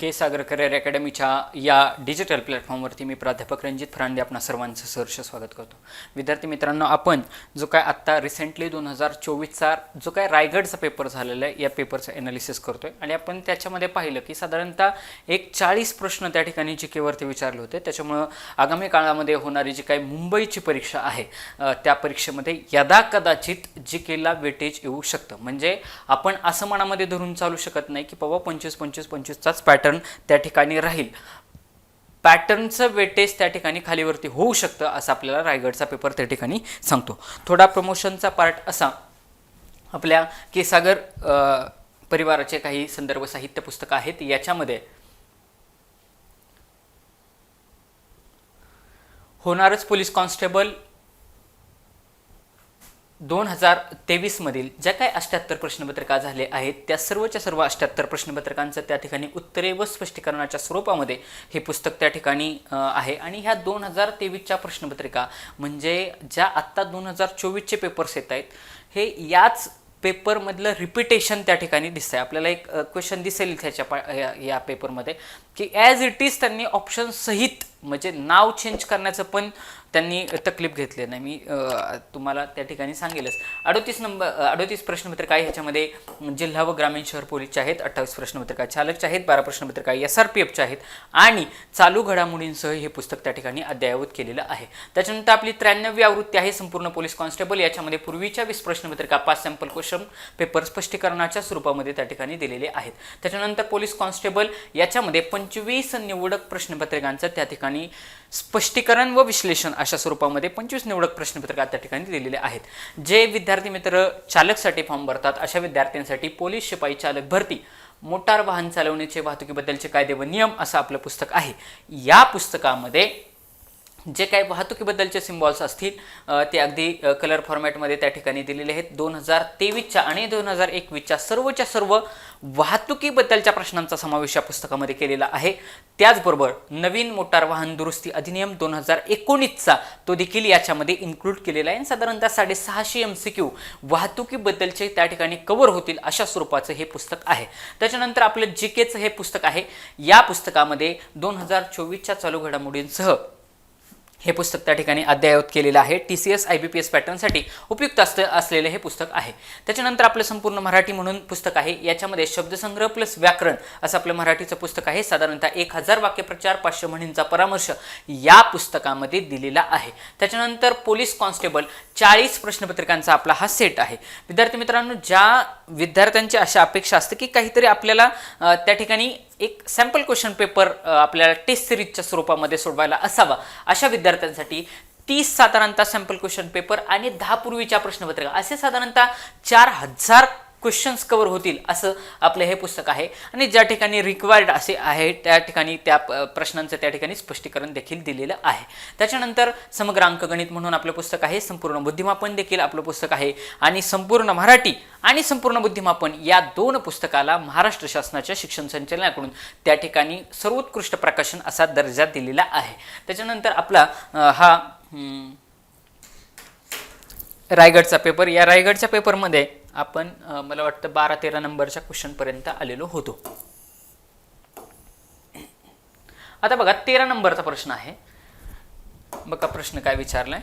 के सागर career अकॅडमीच्या या digital प्लॅटफॉर्मवरती मी प्राध्यापक रणजित फरांदे आपणा सर्वांचं सहर्ष स्वागत करतो. विद्यार्थी मित्रांनो, आपण जो काय आत्ता रिसेंटली 2024चा जो काय रायगडचा पेपर झालेला आहे या पेपरचं ॲनालिसिस करतोय आणि आपण त्याच्यामध्ये पाहिलं की साधारणतः एक 40 प्रश्न त्या ठिकाणी जी केवरती विचारले होते. त्याच्यामुळं आगामी काळामध्ये होणारी जी काही मुंबईची परीक्षा आहे त्या परीक्षेमध्ये यदाकदाचित जी केला वेटेज येऊ शकतं. म्हणजे आपण असं मनामध्ये धरून चालू शकत नाही की बाबा 25-25-25चाच पॅटर्न त्या ठिकाणी राहील. पॅटर्नचं वेटेज त्या ठिकाणी खालीवरती होऊ शकतं असं आपल्याला रायगडचा पेपर त्या ठिकाणी सांगतो. थोडा प्रमोशनचा पार्ट असा, आपल्या के सागर परिवाराचे काही संदर्भ साहित्य पुस्तकं आहेत. याच्यामध्ये होणारच पोलीस कॉन्स्टेबल 2023 मधील ज्या काही 78 प्रश्नपत्रिका झाले आहेत त्या सर्वच्या सर्व 78 प्रश्नपत्रिकांचं त्या ठिकाणी उत्तरे व स्पष्टीकरणाच्या स्वरूपामध्ये हे पुस्तक त्या ठिकाणी आहे. आणि ह्या 2023च्या प्रश्नपत्रिका म्हणजे ज्या आत्ता 2024चे पेपर्स येत आहेत हे याच पेपरमधलं रिपिटेशन त्या ठिकाणी दिसतंय. आपल्याला एक क्वेश्चन दिसेल त्याच्या या पेपरमध्ये की ॲज इट इज त्यांनी ऑप्शन सहित म्हणजे नाव चेंज करण्याचं पण त्यांनी तकलीफ घेतली नाही. मी तुम्हाला त्या ठिकाणी सांगेलच. 38 प्रश्नपत्रिका आहे. ह्याच्यामध्ये जिल्हा व ग्रामीण शहर पोलीसच्या आहेत. 28 प्रश्नपत्रिका चालकच्या आहेत. 12 प्रश्नपत्रिका SRPFच्या आहेत आणि चालू घडामोडींसह हे पुस्तक त्या ठिकाणी अद्ययावत केलेलं आहे. त्याच्यानंतर आपली 93वी आवृत्ती आहे संपूर्ण पोलीस कॉन्स्टेबल. याच्यामध्ये पूर्वीच्या 20 प्रश्नपत्रिका 5 सॅम्पल क्वेश्चन पेपर स्पष्टीकरणाच्या स्वरूपामध्ये त्या ठिकाणी दिलेले आहेत. त्याच्यानंतर पोलीस कॉन्स्टेबल याच्यामध्ये 25 निवडक प्रश्नपत्रिकांचं त्या ठिकाणी स्पष्टीकरण व विश्लेषण अशा स्वरूपामध्ये 25 निवडक प्रश्नपत्रिका त्या ठिकाणी दिलेले आहेत. जे विद्यार्थी मित्र चालकसाठी फॉर्म भरतात अशा विद्यार्थ्यांसाठी पोलीस शिपाई चालक भरती, मोटार वाहन चालवण्याचे वाहतुकीबद्दलचे कायदे व नियम असं आपलं पुस्तक आहे. या पुस्तकामध्ये जे काही वाहतुकीबद्दलचे सिम्बॉल्स असतील ते अगदी कलर फॉर्मॅटमध्ये त्या ठिकाणी दिलेले आहेत. 2023च्या आणि 2021च्या सर्वच्या सर्व वाहतुकीबद्दलच्या प्रश्नांचा समावेश या पुस्तकामध्ये केलेला आहे. त्याचबरोबर नवीन मोटार वाहन दुरुस्ती अधिनियम 2019चा तो देखील याच्यामध्ये इन्क्लूड केलेला आहे. साधारणतः 650 MCQ वाहतुकीबद्दलचे त्या ठिकाणी कव्हर होतील अशा स्वरूपाचं हे पुस्तक आहे. त्याच्यानंतर आपलं GKचं हे पुस्तक आहे. या पुस्तकामध्ये 2024च्या चालू घडामोडींसह हे पुस्तक त्या ठिकाणी अद्ययावत केलेलं आहे. TCS IBPS पॅटर्नसाठी उपयुक्त असलेलं हे पुस्तक आहे. त्याच्यानंतर आपलं संपूर्ण मराठी म्हणून पुस्तक आहे. याच्यामध्ये शब्दसंग्रह प्लस व्याकरण असं आपलं मराठीचं पुस्तक आहे. साधारणतः 1000 वाक्यप्रचार 500 म्हणींचा परामर्श या पुस्तकामध्ये दिलेला आहे. त्याच्यानंतर पोलीस कॉन्स्टेबल 40 प्रश्नपत्रिकांचा आपला हा सेट आहे. विद्यार्थी मित्रांनो, ज्या विद्यार्थ्यांची अशा अपेक्षा असते की काहीतरी आपल्याला त्या ठिकाणी एक सॅम्पल क्वेश्चन पेपर आपल्याला टेस्ट सिरीजच्या स्वरूपामध्ये सोडवायला असावा अशा विद्यार्थ्यांसाठी 30 साधारणतः सॅम्पल क्वेश्चन पेपर आणि 10 पूर्वीच्या प्रश्नपत्रिका असे साधारणतः 4000 क्वेश्चन्स कव्हर होतील असं आपलं हे पुस्तक आहे. आणि ज्या ठिकाणी रिक्वायर्ड असे आहे त्या ठिकाणी त्या प्रश्नांचं त्या ठिकाणी स्पष्टीकरण देखील दिलेलं आहे. त्याच्यानंतर समग्र अंकगणित म्हणून आपलं पुस्तक आहे. संपूर्ण बुद्धिमापन देखील आपलं पुस्तक आहे. आणि संपूर्ण मराठी आणि संपूर्ण बुद्धिमापन या 2 पुस्तकाला महाराष्ट्र शासनाच्या शिक्षण संचालनाकडून त्या ठिकाणी सर्वोत्कृष्ट प्रकाशन असा दर्जा दिलेला आहे. त्याच्यानंतर आपला हा रायगडचा पेपर. या रायगडच्या पेपरमध्ये आपण मला वाटतं 12-13 नंबरच्या क्वेश्चनपर्यंत आलेलो होतो. आता बघा 13 नंबरचा प्रश्न आहे. बघा प्रश्न काय विचारलाय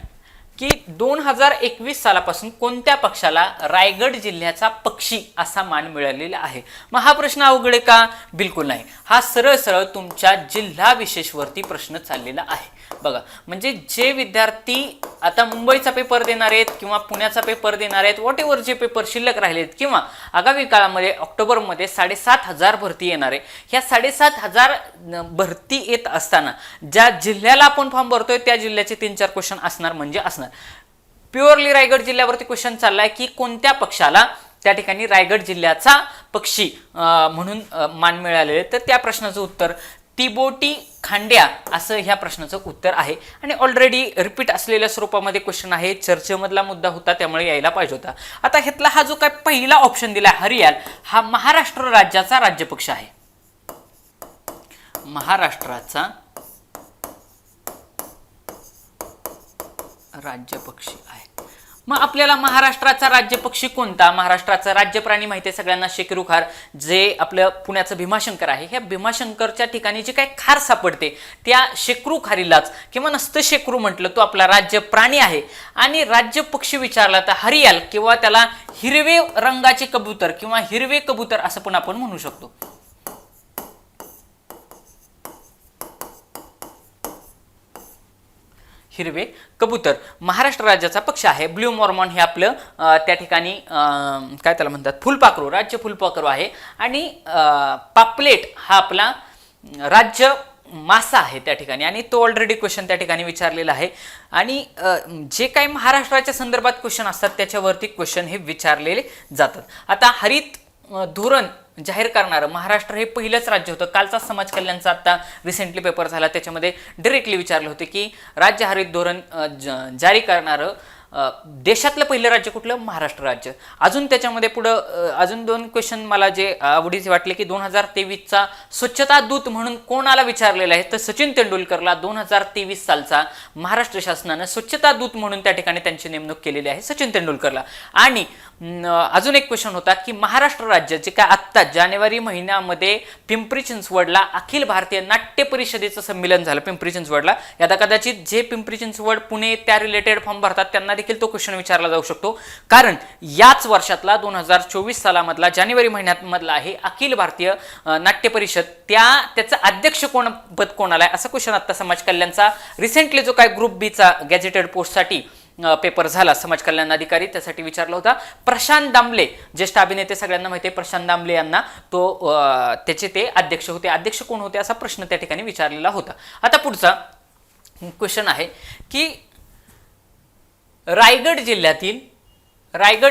की 2021 सालापासून कोणत्या पक्षाला रायगड जिल्ह्याचा पक्षी असा मान मिळालेला आहे. मग हा प्रश्न अवघड आहे का? बिलकुल नाही. हा सरळ सरळ तुमच्या जिल्हा विशेषवरती प्रश्न चाललेला आहे. बघा, म्हणजे जे विद्यार्थी आता मुंबईचा पेपर देणार आहेत किंवा पुण्याचा पेपर देणार आहेत, वॉट एव्हर जे पेपर शिल्लक राहिलेत किंवा आगामी काळामध्ये ऑक्टोबरमध्ये 7500 भरती येणार आहे. ह्या 7500 भरती येत असताना ज्या जिल्ह्याला आपण फॉर्म भरतोय त्या जिल्ह्याचे 3-4 क्वेश्चन असणार म्हणजे असणार. प्युअरली रायगड जिल्ह्यावरती क्वेश्चन चाललाय की कोणत्या पक्षाला त्या ठिकाणी रायगड जिल्ह्याचा पक्षी म्हणून मान मिळालेले. तर त्या प्रश्नाचं उत्तर तिबोटी खांड्या असं ह्या प्रश्नाचं उत्तर आहे. आणि ऑलरेडी रिपीट असलेल्या स्वरूपामध्ये क्वेश्चन आहे. चर्चेमधला मुद्दा होता त्यामुळे यायला पाहिजे होता. आता ह्यातला हा जो काय पहिला ऑप्शन दिला हरियाल, हा महाराष्ट्र राज्याचा राज्यपक्ष आहे. महाराष्ट्राचा राज्यपक्षी आहे. मग आपल्याला महाराष्ट्राचा राज्य पक्षी कोणता? महाराष्ट्राचा राज्य प्राणी माहिती आहे सगळ्यांना, शेकरू खार, जे आपलं पुण्याचं भीमाशंकर आहे. ह्या भीमाशंकरच्या ठिकाणी जे काही खार सापडते त्या शेकरू खारीलाच किंवा नसतं शेकरू म्हटलं तो आपला राज्य प्राणी आहे. आणि राज्य पक्षी विचारला तर हरियाल किंवा त्याला हिरवे रंगाचे कबूतर किंवा हिरवे कबूतर असं पण आपण म्हणू शकतो. हिरवे कबूतर महाराष्ट्र राज्याचा पक्ष आहे. ब्ल्यू मॉर्मॉन हे आपलं त्या ठिकाणी काय त्याला म्हणतात फुलपाखरू, राज्य फुलपाखरू आहे. आणि पापलेट हा आपला राज्य मासा आहे त्या ठिकाणी. आणि तो ऑलरेडी क्वेश्चन त्या ठिकाणी विचारलेला आहे. आणि जे काही महाराष्ट्राच्या संदर्भात क्वेश्चन असतात त्याच्यावरती क्वेश्चन हे विचारलेले जातात. आता हरित धोरण जाहीर करणारं महाराष्ट्र हे पहिलंच राज्य होतं. कालचा समाज कल्याणचा आता रिसेंटली पेपर झाला त्याच्यामध्ये डायरेक्टली विचारले होते की राज्य हरित धोरण जारी करणारं देशातलं पहिलं राज्य कुठलं? महाराष्ट्र राज्य. अजून त्याच्यामध्ये पुढं अजून 2 क्वेश्चन मला जे आवडीचे वाटले की 2023चा स्वच्छता दूत म्हणून कोणाला विचारलेला आहे? तर सचिन तेंडुलकरला 2023 सालचा महाराष्ट्र शासनानं स्वच्छता दूत म्हणून त्या ठिकाणी त्यांची नेमणूक केलेली आहे सचिन तेंडुलकरला. आणि अजून एक क्वेश्चन होता की महाराष्ट्र राज्य जे काय आत्ता जानेवारी महिन्यामध्ये पिंपरी चिंचवडला अखिल भारतीय नाट्य परिषदेचं संमेलन झालं पिंपरी चिंचवडला. आता कदाचित जे पिंपरी चिंचवड पुणे त्या रिलेटेड फॉर्म भरतात त्यांना देखील तो क्वेश्चन विचारला जाऊ शकतो. कारण याच वर्षातला 2024 सालामधला जानेवारी महिन्यात मधला आहे अखिल भारतीय नाट्य परिषद. त्याचं अध्यक्ष पद कोणाला आहे असा क्वेश्चन आता समाज कल्याणचा रिसेंटली जो काय ग्रुप बीचा गॅजेटेड पोस्टसाठी पेपर झाला समाज कल्याण अधिकारी त्यासाठी विचारला होता. प्रशांत दामले ज्येष्ठ अभिनेते सगळ्यांना माहिती आहे प्रशांत दामले यांना तो त्याचे ते अध्यक्ष होते. अध्यक्ष कोण होते असा प्रश्न त्या ठिकाणी विचारलेला होता. आता पुढचा क्वेश्चन आहे की रायगड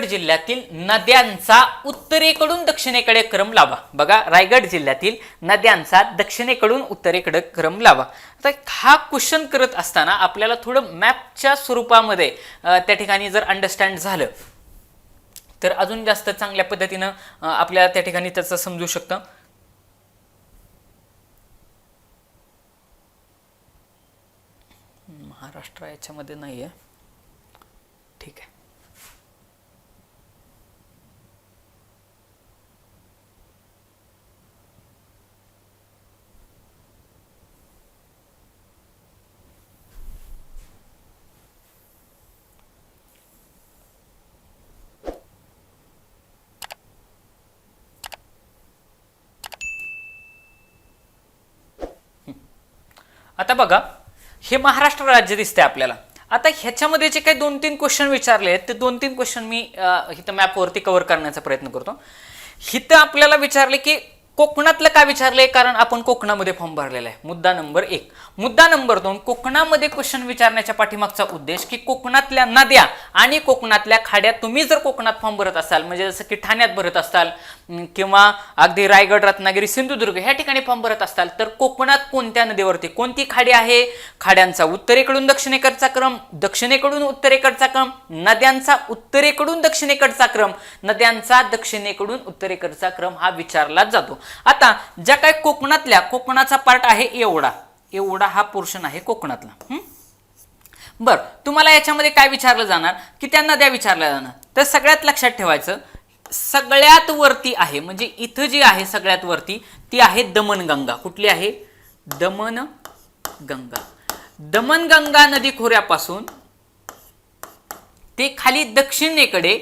जिल्ह्यातील नद्यांचा उत्तरेकडून दक्षिणेकडे क्रम लावा. बघा रायगड जिल्ह्यातील नद्यांचा दक्षिणेकडून उत्तरेकडे क्रम लावा. आता हा क्वेश्चन करत असताना आपल्याला थोडं मॅपच्या स्वरूपामध्ये त्या ठिकाणी जर अंडरस्टँड झालं तर अजून जास्त चांगल्या पद्धतीनं आपल्याला त्या ठिकाणी त्याचं समजू शकतं. महाराष्ट्र याच्यामध्ये नाही आहे, ठीक आहे. आता बघा हे महाराष्ट्र राज्य दिसते आपल्याला. आता ह्याच्यामध्ये जे काही 2-3 क्वेश्चन विचारले आहेत ते 2-3 क्वेश्चन मी इथं मॅपवरती कव्हर करण्याचा प्रयत्न करतो. इथं आपल्याला विचारले की कोकणातलं का विचारलंय? कारण आपण कोकणामध्ये फॉर्म भरलेला आहे. मुद्दा नंबर 1. मुद्दा नंबर 2, कोकणामध्ये क्वेश्चन विचारण्याच्या पाठीमागचा उद्देश की कोकणातल्या नद्या आणि कोकणातल्या खाड्या तुम्ही जर कोकणात फॉर्म भरत असाल म्हणजे जसं की ठाण्यात भरत असाल किंवा अगदी रायगड, रत्नागिरी, सिंधुदुर्ग ह्या ठिकाणी फॉर्म भरत असताल तर कोकणात कोणत्या नदीवरती कोणती खाडी आहे? खाड्यांचा उत्तरेकडून दक्षिणेकडचा क्रम, दक्षिणेकडून उत्तरेकडचा क्रम, नद्यांचा उत्तरेकडून दक्षिणेकडचा क्रम, नद्यांचा दक्षिणेकडून उत्तरेकडचा क्रम हा विचारला जातो. आता ज्या काय कोकणाचा पार्ट आहे एवढा हा पोर्शन आहे कोकणातला. बर तुम्हाला याच्यामध्ये काय विचारलं जाणार की त्या नद्या विचारल्या जाणार. तर सगळ्यात लक्षात ठेवायचं सगळ्यात वरती आहे म्हणजे इथं जी आहे सगळ्यात वरती ती आहे दमनगंगा. कुठली आहे? दमनगंगा. दमनगंगा नदी खोऱ्यापासून ते खाली दक्षिणेकडे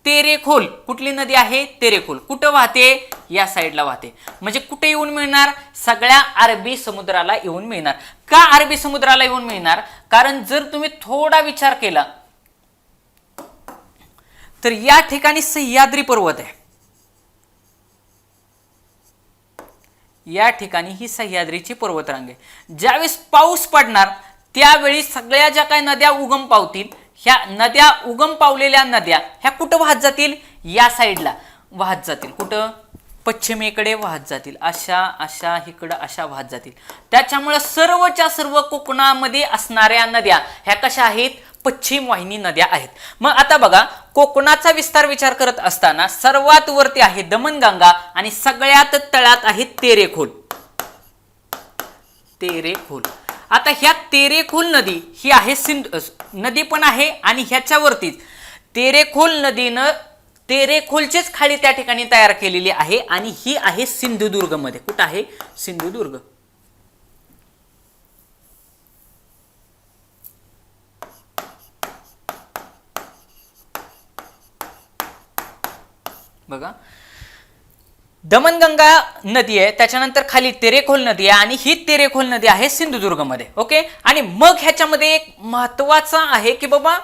तेरेखोल. कुठली नदी आहे? तेरेखोल. कुठं वाहते? या साईडला वाहते. म्हणजे कुठे येऊन मिळणार? सगळ्या अरबी समुद्राला येऊन मिळणार. का अरबी समुद्राला येऊन मिळणार? कारण जर तुम्ही थोडा विचार केला तर या ठिकाणी सह्याद्री पर्वत आहे. या ठिकाणी ही सह्याद्रीची पर्वतरांग आहे. ज्यावेळेस पाऊस पडणार त्यावेळी सगळ्या ज्या काही नद्या उगम पावतील ह्या नद्या उगम पावलेल्या नद्या ह्या कुठं वाहत जातील? या साईडला वाहत जातील. कुठं? पश्चिमेकडे वाहत जातील. अशा इकडं अशा वाहत जातील. त्याच्यामुळे सर्वच्या सर्व कोकणामध्ये असणाऱ्या नद्या ह्या कशा आहेत? पश्चिम वाहिनी नद्या आहेत. मग आता बघा कोकणाचा विस्तार विचार करत असताना सर्वात वरती आहे दमनगंगा आणि सगळ्यात तळात आहे तेरेखोल. आता ह्या तेरेखोल नदी ही आहे नदी पण आहे आणि ह्याच्यावरतीच तेरेखोल नदीनं तेरेखोलचीच खाडी त्या ठिकाणी तयार केलेली आहे आणि ही आहे सिंधुदुर्ग मध्ये. कुठं आहे? सिंधुदुर्ग. बघा, दमनगंगा नदी आहे, त्याच्यानंतर खाली तेरेखोल नदी आहे आणि ही तेरेखोल नदी आहे सिंधुदुर्गमध्ये. ओके. आणि मग ह्याच्यामध्ये एक महत्वाचा आहे की बाबा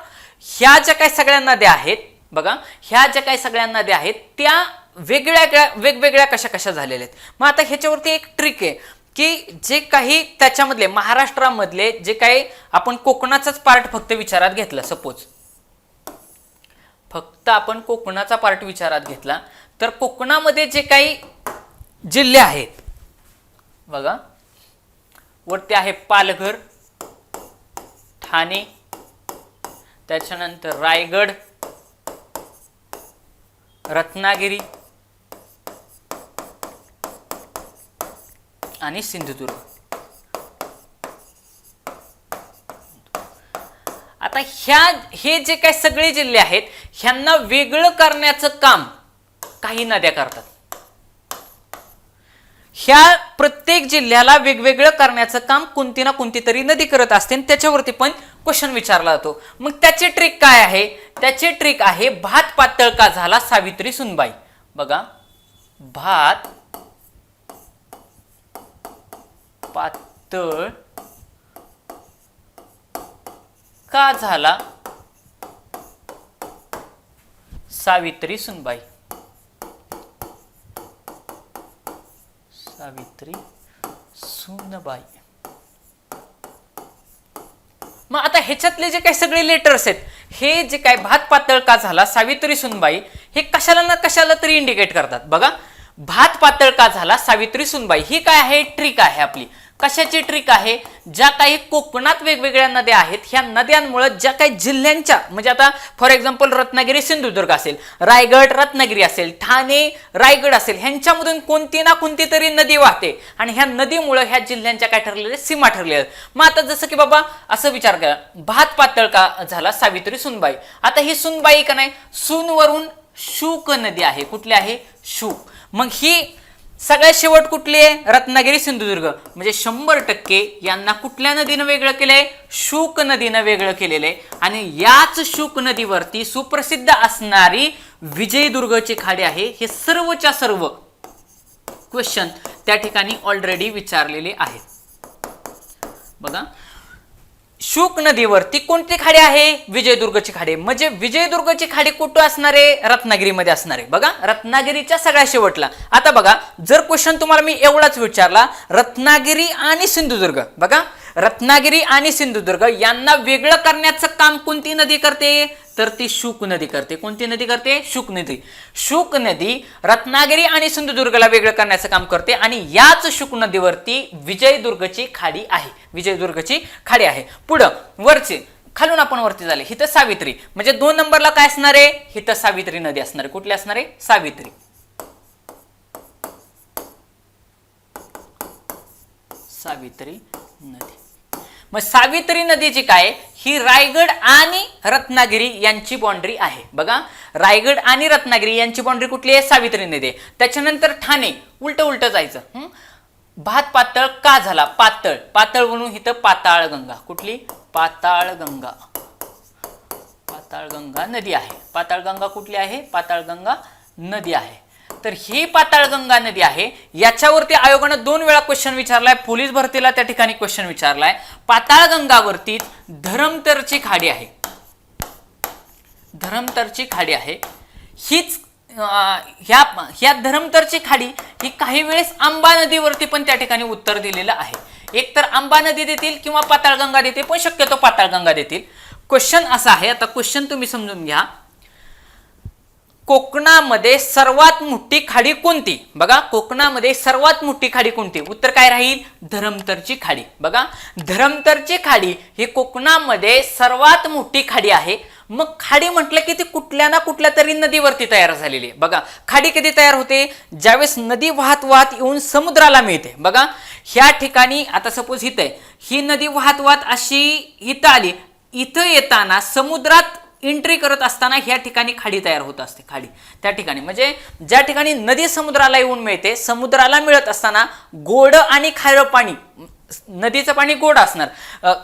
ह्या ज्या काही सगळ्या नद्या आहेत, बघा ह्या ज्या काही सगळ्या नद्या आहेत त्या वेगवेगळ्या कशा कशा झालेल्या आहेत. मग आता ह्याच्यावरती एक ट्रिक आहे की जे काही त्याच्यामधले महाराष्ट्रामधले जे काही आपण कोकणाचाच पार्ट फक्त विचारात घेतला, सपोज फक्त आपण कोकणाचा पार्ट विचारात घेतला तर कोकणामध्ये जे काही जिल्हे आहेत, बघा वरती आहे पालघर, ठाणे, त्याच्यानंतर रायगड, रत्नागिरी आणि सिंधुदुर्ग. आता हे जे काही सगळे जिल्हे आहेत ह्यांना वेगळं करण्याचं काम काही नद्या करतात. ह्या प्रत्येक जिल्ह्याला वेगवेगळं करण्याचं काम कोणती ना कोणती तरी नदी करत असते आणि त्याच्यावरती पण क्वेश्चन विचारला जातो. मग त्याची ट्रिक काय आहे? त्याची ट्रिक आहे भात पातळ का झाला सावित्री सुनबाई. बघा, भात पातळ का झाला सावित्री सुनबाई. सावित्री सुनबाई. मग आता ह्याच्यातले जे काही सगळे लेटर्स आहेत, हे जे काय भात पातळ का झाला सावित्री सुनबाई, हे कशाला ना कशाला तरी इंडिकेट करतात. बघा, भात पातळ का झाला सावित्री सुनबाई ही काय आहे? ट्रिक आहे आपली. कशाची ट्रिक आहे? ज्या काही कोकणात वेगवेगळ्या नद्या आहेत ह्या नद्यांमुळे ज्या काही जिल्ह्यांच्या, म्हणजे आता फॉर एक्झाम्पल रत्नागिरी सिंधुदुर्ग असेल, रायगड रत्नागिरी असेल, ठाणे रायगड असेल, ह्यांच्यामधून कोणती ना कोणती तरी नदी वाहते आणि ह्या नदीमुळे ह्या जिल्ह्यांच्या काय ठरलेल्या सीमा ठरलेल्या. मग आता जसं की बाबा असं विचार करा, भात पातळ का झाला सावित्री सुनबाई. आता ही सुनबाई का नाही, सूनवरून शूक नदी आहे. कुठली आहे? शूक. मग ही सगळ्यात शेवट कुठली आहे? रत्नागिरी सिंधुदुर्ग. म्हणजे 100% यांना कुठल्या नदीनं वेगळं केलंय? शूक नदीनं वेगळं केलेलं आहे. आणि याच शूक नदीवरती सुप्रसिद्ध असणारी विजयदुर्गची खाडी आहे. हे सर्वच्या सर्व क्वेश्चन त्या ठिकाणी ऑलरेडी विचारलेले आहेत. बघा, शूक नदीवरती कोणती खाडी आहे? विजयदुर्गची खाडी. म्हणजे विजयदुर्गची खाडी कुठं असणार आहे? रत्नागिरीमध्ये असणार आहे. बघा, रत्नागिरीच्या सगळ्या शेवटला. आता बघा, जर क्वेश्चन तुम्हाला मी एवढाच विचारला, रत्नागिरी आणि सिंधुदुर्ग, बघा रत्नागिरी आणि सिंधुदुर्ग यांना वेगळं करण्याचं काम कोणती नदी करते? तर ती शूक नदी करते. कोणती नदी करते? शूक नदी. शूक नदी रत्नागिरी आणि सिंधुदुर्गला वेगळं करण्याचं काम करते आणि याच शूक नदीवरती विजयदुर्गची खाडी आहे. विजयदुर्गची खाडी आहे. पुढं वरचे खालून आपण वरती झाले, हिथं सावित्री. म्हणजे 2 नंबरला काय असणार आहे? हिथं सावित्री नदी असणार आहे. कुठली असणार आहे? सावित्री. सावित्री नदी. मग सावित्री नदीची काय? ही रायगड आणि रत्नागिरी यांची बाउंड्री आहे. बघा, रायगड आणि रत्नागिरी यांची बाउंड्री कुठली आहे? सावित्री नदी. त्याच्यानंतर ठाणे. उलट जायचं. भात पातळ का झाला? पातळ. पातळ म्हणून इथं पाताळगंगा. कुठली? पाताळगंगा. पाताळगंगा नदी आहे. पाताळगंगा कुठली आहे? पाताळगंगा नदी आहे. तर ही पाताळगंगा नदी आहे. याच्यावरती आयोगानं 2 वेळा क्वेश्चन विचारलाय. पोलीस भरतीला त्या ठिकाणी क्वेश्चन विचारलाय. पाताळगंगावरती धरमतरची खाडी आहे. धरमतरची खाडी आहे. हीच ह्या धरमतरची खाडी ही काही वेळेस आंबा नदीवरती पण त्या ठिकाणी उत्तर दिलेलं आहे. एक तर आंबा नदी देतील किंवा पाताळगंगा देतील, पण शक्यतो पाताळगंगा देतील. क्वेश्चन असा आहे, आता क्वेश्चन तुम्ही समजून घ्या. कोकणामध्ये सर्वात मोठी खाडी कोणती? बघा, कोकणामध्ये सर्वात मोठी खाडी कोणती? उत्तर काय राहील? धरमतरची खाडी. बघा, धरमतरची खाडी ही कोकणामध्ये सर्वात मोठी खाडी आहे. मग खाडी म्हटलं की ती कुठल्या ना कुठल्या तरी नदीवरती तयार झालेली आहे. बघा, खाडी कधी तयार होते? ज्यावेळेस नदी वाहत वाहत येऊन समुद्राला मिळते. बघा, ह्या ठिकाणी आता सपोज इथं आहे, ही नदी वाहत वाहत अशी इथं आली, इथं येताना समुद्रात एंट्री करत असताना ह्या ठिकाणी खाडी तयार होत असते. खाडी त्या ठिकाणी म्हणजे ज्या ठिकाणी नदी समुद्राला येऊन मिळते, समुद्राला मिळत असताना गोड आणि खारं पाणी, नदीचं पाणी गोड असणार,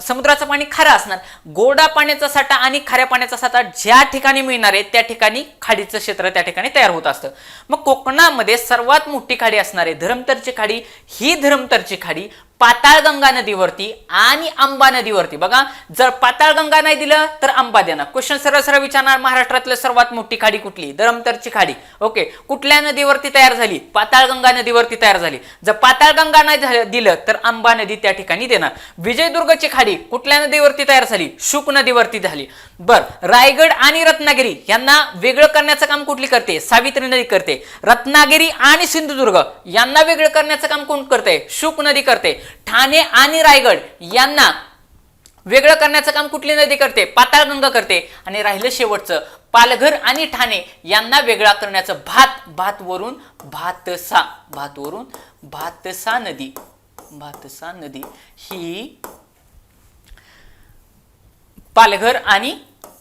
समुद्राचं पाणी खारं असणार. गोडा पाण्याचा साठा आणि खाऱ्या पाण्याचा साठा ज्या ठिकाणी मिळणार आहे त्या ठिकाणी खाडीचं क्षेत्र त्या ठिकाणी तयार होत असतं. मग कोकणामध्ये सर्वात मोठी खाडी असणारे धरमतरची खाडी, ही धरमतरची खाडी पाताळगंगा नदीवरती आणि आंबा नदीवरती. बघा, जर पाताळगंगा नाही दिलं तर आंबा देणार. क्वेश्चन सरळ सरळ विचारणार, महाराष्ट्रातलं सर्वात मोठी खाडी कुठली? धरमतरची खाडी. ओके, कुठल्या नदीवरती तयार झाली? पाताळगंगा नदीवरती तयार झाली. जर पाताळगंगा नाही दिलं तर आंबा नदी त्या ठिकाणी देणार. विजयदुर्गची खाडी कुठल्या नदीवरती तयार झाली? शुक नदीवरती झाली. बर, रायगड आणि रत्नागिरी यांना वेगळं करण्याचं काम कुठली करते? सावित्री नदी करते. रत्नागिरी आणि सिंधुदुर्ग यांना वेगळं करण्याचं काम कोण करते? शुक नदी करते. ठाणे आणि रायगड यांना वेगळं करण्याचं काम कुठली नदी करते? पाताळगंगा करते. आणि राहिलं शेवटचं, पालघर आणि ठाणे यांना वेगळा करण्याचं भातवरून भातसा नदी ही पालघर आणि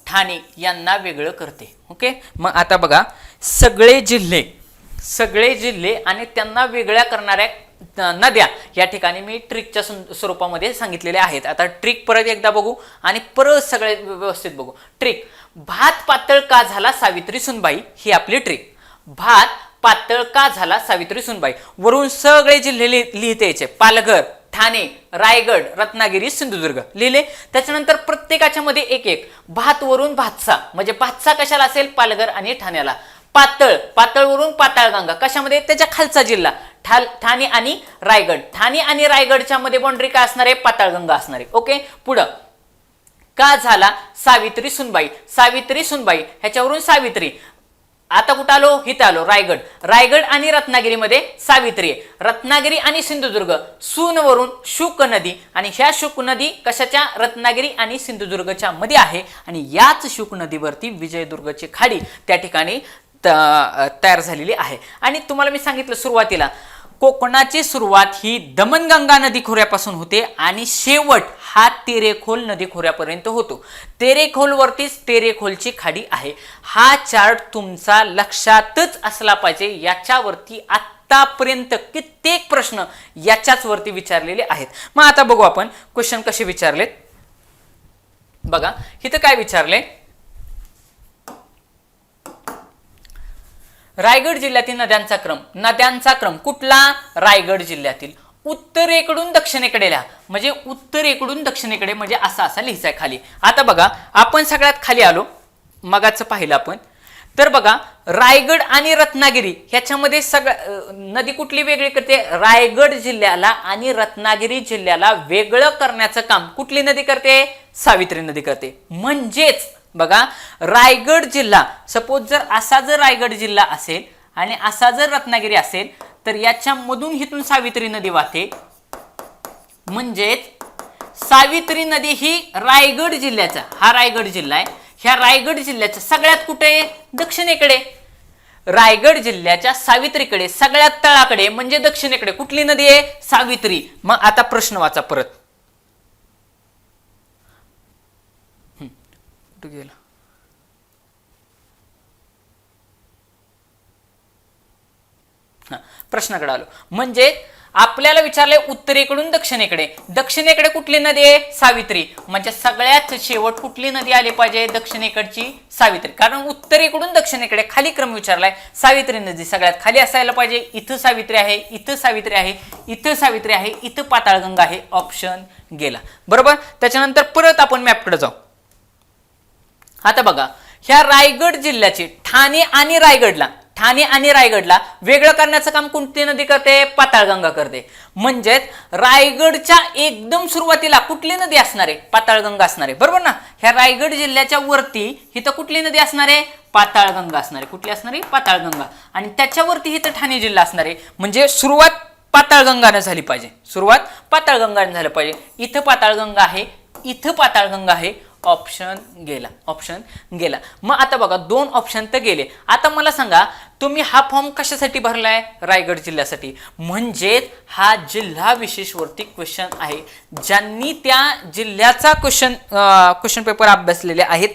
ठाणे यांना वेगळं करते. ओके, मग आता बघा, सगळे जिल्हे आणि त्यांना वेगळ्या करणाऱ्या नद्या या ठिकाणी मी ट्रिकच्या स्वरूपामध्ये सांगितलेल्या आहेत. आता ट्रिक परत एकदा बघू आणि परत सगळे व्यवस्थित बघू. ट्रिक, भात पातळ का झाला सावित्री सुनबाई, ही आपली ट्रिक. भात पातळ का झाला सावित्री सुनबाई, वरून सगळे जिल्हे लिहिता यायचे. पालघर, ठाणे, रायगड, रत्नागिरी, सिंधुदुर्ग लिहिले. त्याच्यानंतर प्रत्येकाच्या मध्ये एक एक. भात वरून भातसा, म्हणजे भातसा कशाला असेल? पालघर आणि ठाण्याला. पातळवरून पाताळगंगा कशामध्ये? त्याच्या खालचा जिल्हा ठाणे आणि रायगड. ठाणे आणि रायगडच्या मध्ये बाउंड्री काय असणार आहे? पाताळगंगा असणार आहे. ओके, पुढं का झाला सावित्री सुनबाई ह्याच्यावरून सावित्री. आता कुठं आलो? इथं आलो, रायगड आणि रत्नागिरीमध्ये सावित्री आहे. रत्नागिरी आणि सिंधुदुर्ग, सूनवरून शुक नदी, आणि ह्या शुक नदी कशाच्या? रत्नागिरी आणि सिंधुदुर्गच्या मध्ये आहे. आणि याच शुक नदीवरती विजयदुर्गची खाडी त्या ठिकाणी तयार झालेली आहे. आणि तुम्हाला मी सांगितलं सुरुवातीला, कोकणाची सुरुवात ही दमनगंगा नदी खोऱ्यापासून होते आणि शेवट हा तेरेखोल नदी खोऱ्यापर्यंत होतो. तेरेखोलवरतीच तेरेखोलची खाडी आहे. हा चार्ट तुमचा लक्षातच असला पाहिजे. याच्यावरती आतापर्यंत कित्येक प्रश्न याच्याच वरती विचारलेले आहेत. मग आता बघू आपण क्वेश्चन कसे विचारलेत. बघा, इथं काय विचारले? रायगड जिल्ह्यातील नद्यांचा क्रम कुठला? रायगड जिल्ह्यातील. उत्तरेकडून दक्षिणेकडे लिहा, म्हणजे उत्तरेकडून दक्षिणेकडे म्हणजे असा लिहायचा आहे खाली. आता बघा, आपण सगळ्यात खाली आलो, मगाचं पाहिलं आपण. तर बघा, रायगड आणि रत्नागिरी ह्याच्यामध्ये नदी कुठली वेगळी करते? रायगड जिल्ह्याला आणि रत्नागिरी जिल्ह्याला वेगळं करण्याचं काम कुठली नदी करते? सावित्री नदी करते. म्हणजेच बघा, रायगड जिल्हा, सपोज जर रायगड जिल्हा असेल आणि असा जर रत्नागिरी असेल तर याच्यामधून हिथून सावित्री नदी वाहते. म्हणजेच सावित्री नदी ही रायगड जिल्ह्याचा, हा रायगड जिल्हा आहे, ह्या रायगड जिल्ह्याच्या सगळ्यात कुठे? दक्षिणेकडे. रायगड जिल्ह्याच्या सावित्रीकडे, सगळ्यात तळाकडे म्हणजे दक्षिणेकडे कुठली नदी आहे? सावित्री. मग आता प्रश्न वाचा परत. गेला प्रश्नाकडे आलो. म्हणजे आपल्याला विचारले उत्तरेकडून दक्षिणेकडे कुठली नदी आहे? सावित्री. म्हणजे सगळ्यात शेवट कुठली नदी आली पाहिजे? दक्षिणेकडची सावित्री. कारण उत्तरेकडून दक्षिणेकडे खाली क्रम विचारलाय, सावित्री नदी सगळ्यात खाली असायला पाहिजे. इथं सावित्री आहे, इथं सावित्री आहे, इथं सावित्री आहे, इथं पाताळगंगा आहे. ऑप्शन गेला. बरोबर. त्याच्यानंतर परत आपण मॅपकडे जाऊ. आता बघा, ह्या रायगड जिल्ह्याचे ठाणे आणि रायगडला वेगळं करण्याचं काम कोणती नदी करते? पाताळगंगा करते. म्हणजेच रायगडच्या एकदम सुरुवातीला कुठली नदी असणार आहे? पाताळगंगा असणार आहे. बरोबर ना. ह्या रायगड जिल्ह्याच्या वरती इथं कुठली नदी असणार आहे? पाताळगंगा असणार आहे. कुठली असणार आहे? पाताळगंगा. आणि त्याच्यावरती इथं ठाणे जिल्हा असणार आहे. म्हणजे सुरुवात पाताळगंगाने झाली पाहिजे. इथं पाताळगंगा आहे, इथं पाताळगंगा आहे. ऑप्शन गेला. मग आता बघा, 2 ऑप्शन तर गेले. आता मला सांगा, तुम्ही हा फॉर्म कशासाठी भरलाय? रायगड जिल्ह्यासाठी. म्हणजेच हा जिल्हा विशेष वरती क्वेश्चन आहे. ज्यांनी त्या जिल्ह्याचा क्वेश्चन पेपर अभ्यासलेले आहेत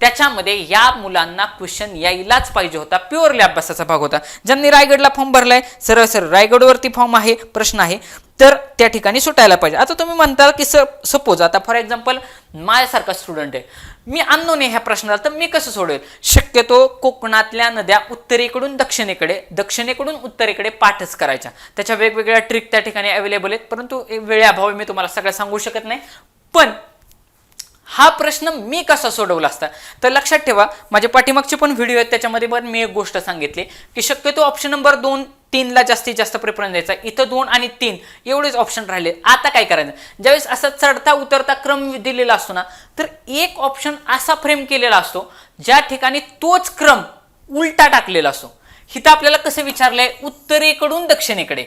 त्याच्यामध्ये या मुलांना क्वेश्चन यायलाच पाहिजे होता, प्युअरली अभ्यासाचा भाग होता. ज्यांनी रायगडला फॉर्म भरलाय, सरळ सरळ रायगडवरती फॉर्म आहे, प्रश्न आहे, तर त्या ठिकाणी सुटायला पाहिजे. आता तुम्ही म्हणता की सपोज आता फॉर एक्झाम्पल माझ्यासारखा स्टुडंट आहे, मी अननोन आहे ह्या प्रश्नाला, तर मी कसं सोडवेल? शक्यतो कोकणातल्या नद्या उत्तरेकडून दक्षिणेकडे, दक्षिणेकडून उत्तरेकडे पाठच करायच्या. त्याच्या वेगवेगळ्या ट्रिक त्या ठिकाणी अवेलेबल आहेत, परंतु वेळेअभावी मी तुम्हाला सगळं सांगू शकत नाही. पण हा प्रश्न मी कसा सोडवला असता, तर लक्षात ठेवा, माझे पाठीमागचे पण व्हिडिओ आहेत, त्याच्यामध्ये पण मी एक गोष्ट सांगितली की शक्यतो ऑप्शन नंबर 2, 3 ला जास्तीत जास्त प्रेफरन्स द्यायचा. इथं 2 आणि 3 एवढेच ऑप्शन राहिले. आता काय करायचं? ज्यावेळेस असा चढता उतरता क्रम दिलेला असतो ना, तर एक ऑप्शन असा फ्रेम केलेला असतो ज्या ठिकाणी तोच क्रम उलटा टाकलेला असतो. इथं आपल्याला कसं विचारलंय? उत्तरेकडून दक्षिणेकडे,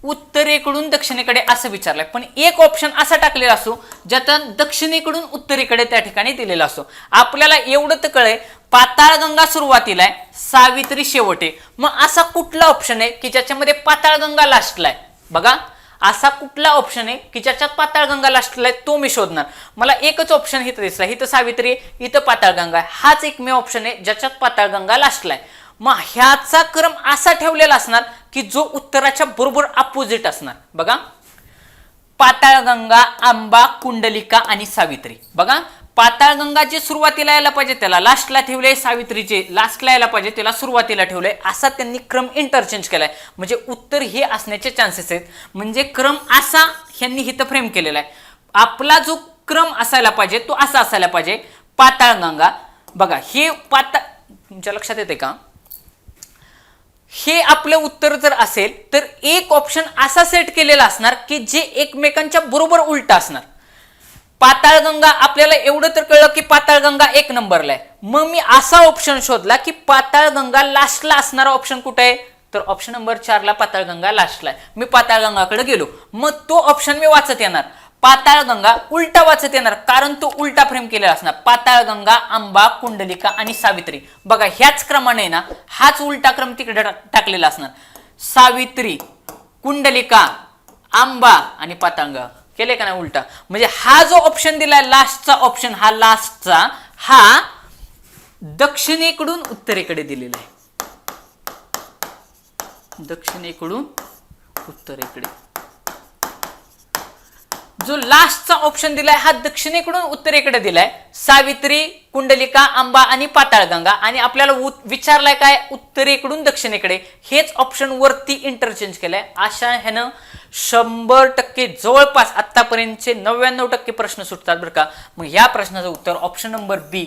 उत्तरेकडून दक्षिणेकडे असं विचारलंय, पण एक ऑप्शन असा टाकलेला असतो ज्याचा दक्षिणेकडून उत्तरेकडे त्या ठिकाणी दिलेला असतो. आपल्याला एवढं तर कळेल, पाताळगंगा सुरुवातीला आहे, सावित्री शेवटे. मग असा कुठला ऑप्शन आहे की ज्याच्यामध्ये पाताळगंगा लास्टला आहे? बघा, असा कुठला ऑप्शन आहे की ज्याच्यात पाताळगंगा लास्टला आहे, तो मी शोधणार. मला एकच ऑप्शन इथं दिसला, इथं सावित्री आहे, इथं पाताळगंगा आहे. हाच एकमेव ऑप्शन आहे ज्याच्यात पाताळगंगा लास्टला आहे. मग ह्याचा क्रम असा ठेवलेला असणार की जो उत्तराच्या बरोबर अपोजिट असणार. बघा, पाताळगंगा, आंबा, कुंडलिका आणि सावित्री. बघा, पाताळगंगा जे सुरुवातीला यायला पाहिजे त्याला लास्टला ठेवले, सावित्रीचे लास्टला यायला पाहिजे त्याला सुरुवातीला ठेवले. असा त्यांनी क्रम इंटरचेंज केलाय, म्हणजे उत्तर हे असण्याचे चान्सेस आहेत. म्हणजे क्रम असा ह्यांनी इथं फ्रेम केलेला आहे. आपला जो क्रम असायला पाहिजे तो असा असायला पाहिजे. पाताळगंगा, बघा हे तुमच्या लक्षात येते का? हे आपलं उत्तर जर असेल तर एक ऑप्शन असा सेट केलेला असणार की जे एकमेकांच्या बरोबर उलट असणार. पाताळगंगा, आपल्याला एवढं तर कळलं की पाताळगंगा 1 नंबरला आहे. मग मी असा ऑप्शन शोधला की पाताळगंगा लास्टला असणारा ऑप्शन कुठे आहे? तर ऑप्शन नंबर 4 ला पाताळगंगा लास्टला आहे. मी पाताळगंगाकडे गेलो, मग तो ऑप्शन मी वाचत येणार. पाताळगंगा उलटा वाचत येणार, कारण तो उलटा फ्रेम केलेला असणार. पाताळगंगा, आंबा, कुंडलिका आणि सावित्री. बघा, ह्याच क्रमाने ना हाच उलटा क्रम तिकडे टाकलेला असणार. सावित्री, कुंडलिका, आंबा आणि पाताळगंगा केले का नाही उलटा? म्हणजे हा जो ऑप्शन दिलाय लास्टचा ऑप्शन, हा लास्टचा, हा दक्षिणेकडून उत्तरेकडे दिलेला आहे. दक्षिणेकडून उत्तरेकडे जो लास्टचा ऑप्शन दिलाय हा दक्षिणेकडून उत्तरेकडे दिलाय. सावित्री, कुंडलिका, आंबा आणि पाताळगंगा. आणि आपल्याला विचारलाय काय? उत्तरेकडून दक्षिणेकडे. हेच ऑप्शन वरती इंटरचेंज केलंय. अशा ह्यानं 100% जवळपास आतापर्यंतचे 99% प्रश्न सुटतात बरं का. मग या प्रश्नाचं उत्तर ऑप्शन नंबर बी,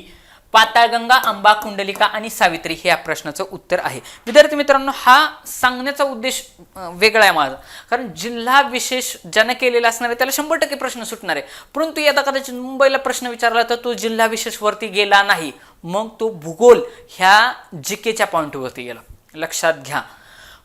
पाताळगंगा, आंबा, कुंडलिका आणि सावित्री हे या प्रश्नाचं उत्तर आहे. विद्यार्थी मित्रांनो, हा सांगण्याचा उद्देश वेगळा आहे माझा, कारण जिल्हा विशेष ज्यानं केलेला असणार आहे त्याला 100% प्रश्न सुटणार आहे. परंतु यदा कदाचित मुंबईला प्रश्न विचारला तर तो जिल्हा विशेष वरती गेला नाही, मग तो भूगोल ह्या जीकेच्या पॉईंटवरती गेला. लक्षात घ्या,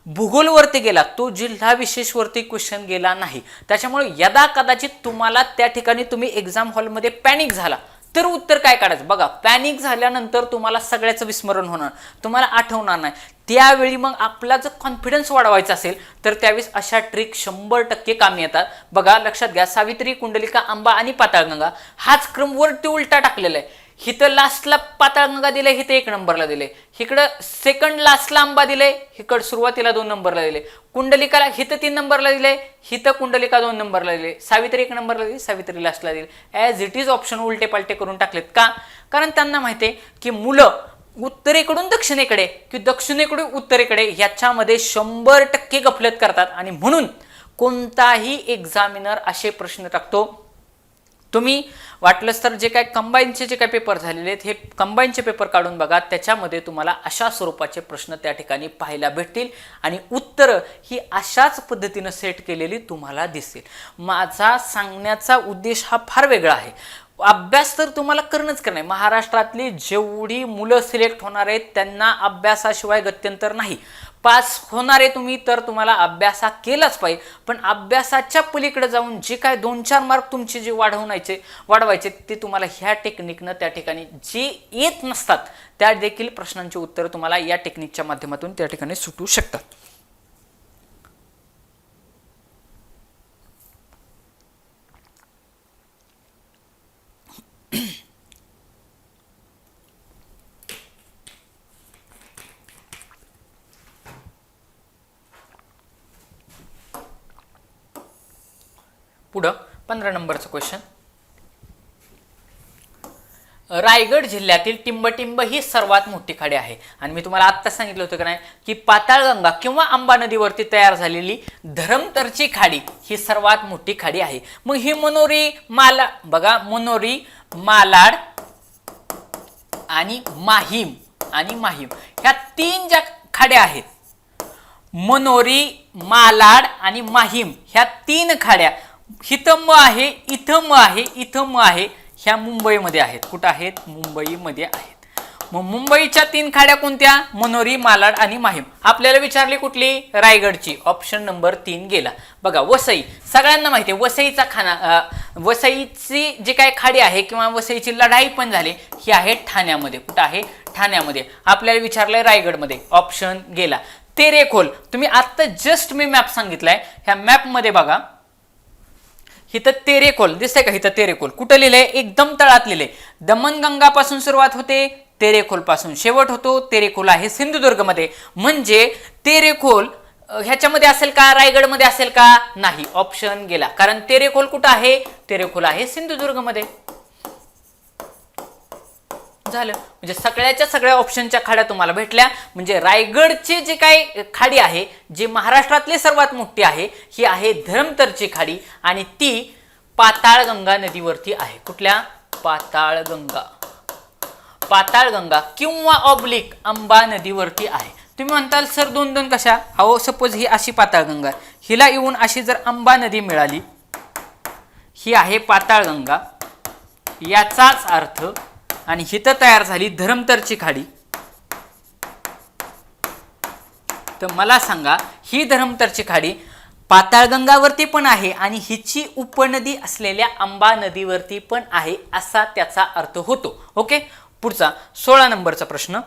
भूगोलवरती गेला, तो जिल्हा विशेष वरती क्वेश्चन गेला नाही. त्याच्यामुळे यदा कदाचित तुम्हाला त्या ठिकाणी तुम्ही एक्झाम हॉलमध्ये पॅनिक झाला तर उत्तर काय काढायचं? बघा, पॅनिक झाल्यानंतर तुम्हाला सगळ्याचं विस्मरण होणार, तुम्हाला आठवणार नाही. त्यावेळी मग आपला जर कॉन्फिडन्स वाढवायचा असेल तर त्यावेळेस अशा ट्रिक 100% कामी येतात. बघा, लक्षात घ्या, सावित्री, कुंडलिका, आंबा आणि पाताळगंगा हाच क्रम वरती उलटा टाकलेला आहे. हिथं लास्टला पाताळगंगा दिले, हिथं 1 नंबरला दिले. इकडं सेकंड लास्टला आंबा दिले, इकडं सुरुवातीला 2 नंबरला दिले. कुंडलिकाला हिथं 3 नंबरला दिले, हिथं कुंडलिका 2 नंबरला दिले. सावित्री 1 नंबरला दिली, सावित्री लास्टला दिली. ॲज इट इज ऑप्शन उलटे पालटे करून टाकलेत. का? कारण त्यांना माहिती आहे की मुलं उत्तरेकडून दक्षिणेकडे की दक्षिणेकडून उत्तरेकडे याच्यामध्ये 100% गफलत करतात. आणि म्हणून कोणताही एक्झामिनर असे प्रश्न टाकतो. तुम्ही वाटलंच तर जे काय कंबाईनचे जे काय पेपर झालेले आहेत, हे कंबाईनचे पेपर काढून बघा, त्याच्यामध्ये तुम्हाला अशा स्वरूपाचे प्रश्न त्या ठिकाणी पाहायला भेटतील आणि उत्तरं ही अशाच पद्धतीनं सेट केलेली तुम्हाला दिसेल. माझा सांगण्याचा उद्देश हा फार वेगळा आहे. अभ्यास तर तुम्हाला करणंच करणं आहे. महाराष्ट्रातली जेवढी मुलं सिलेक्ट होणार आहेत त्यांना अभ्यासाशिवाय गत्यंतर नाही. पास होणारे तुम्ही तर तुम्हाला अभ्यास केलाच पाहिजे, पण अभ्यासाच्या पलीकडे जाऊन जे काय 2-4 मार्क तुमचे जे वाढवायचे ते तुम्हाला ह्या टेक्निकनं त्या ठिकाणी जे येत नसतात त्या देखील प्रश्नांची उत्तर तुम्हाला या टेक्निकच्या माध्यमातून त्या ठिकाणी सुटू शकतात. पुढं 15 नंबरचं क्वेश्चन. रायगड जिल्ह्यातील टिंबटिंब ही सर्वात मोठी खाडी आहे आणि मी तुम्हाला आत्ता सांगितलं होतं का नाही की पाताळगंगा किंवा अंबा नदीवरती तयार झालेली धरमतरची खाडी ही सर्वात मोठी खाडी आहे. मग ही मनोरी मनोरी, मालाड आणि माहीम ह्या 3 ज्या खाड्या आहेत, मनोरी, मालाड आणि माहीम ह्या 3 खाड्या, इथं म आहे, इथं म आहे, इथं म आहे, ह्या मुंबईमध्ये आहेत. कुठं आहेत? मुंबईमध्ये आहेत. मग मुंबईच्या 3 खाड्या कोणत्या? मनोरी, मालाड आणि माहीम. आपल्याला विचारली कुठली? रायगडची. ऑप्शन नंबर 3 गेला. बघा वसई, सगळ्यांना माहिती आहे वसईचा वसईची जी काही खाडी आहे किंवा वसईची लढाई पण झाली ही आहे ठाण्यामध्ये. कुठं आहे? ठाण्यामध्ये. आपल्याला विचारलंय रायगडमध्ये. ऑप्शन गेला. तेरेखोल, तुम्ही आता जस्ट मी मॅप सांगितलाय, ह्या मॅप मध्ये बघा इथं तेरेखोल दिसतंय का? इथं तेरेखोल कुठं लिहिलंय? एकदम तळात लिहिलंय. दमनगंगा पासून सुरुवात होते, तेरेखोल पासून शेवट होतो. तेरेखोल आहे सिंधुदुर्ग मध्ये. म्हणजे तेरेखोल ह्याच्यामध्ये असेल का? रायगडमध्ये असेल का? नाही. ऑप्शन गेला. कारण तेरेखोल कुठं आहे? तेरेखोल आहे सिंधुदुर्ग मध्ये. झालं. म्हणजे सगळ्याच्या सगळ्या ऑप्शनच्या खाड्या तुम्हाला भेटल्या. म्हणजे रायगडची जी काही खाडी आहे, जी महाराष्ट्रातली सर्वात मोठी आहे, ही आहे धरमतरची खाडी आणि ती पाताळगंगा नदीवरती आहे. कुठल्या? पाताळगंगा किंवा ऑब्लिक अंबा नदीवरती आहे. तुम्ही म्हणताल सर 2-2 कशा? अहो सपोज ही अशी पाताळगंगा, हिला येऊन अशी जर अंबा नदी मिळाली, ही आहे पाताळगंगा, याचाच अर्थ, आणि हिथं तयार झाली धरमतरची खाडी, तर मला सांगा ही धरमतरची खाडी पाताळगंगावरती पण आहे आणि हिची उपनदी असलेल्या अंबा नदीवरती पण आहे, असा त्याचा अर्थ होतो. ओके. पुढचा 16 नंबरचा प्रश्न.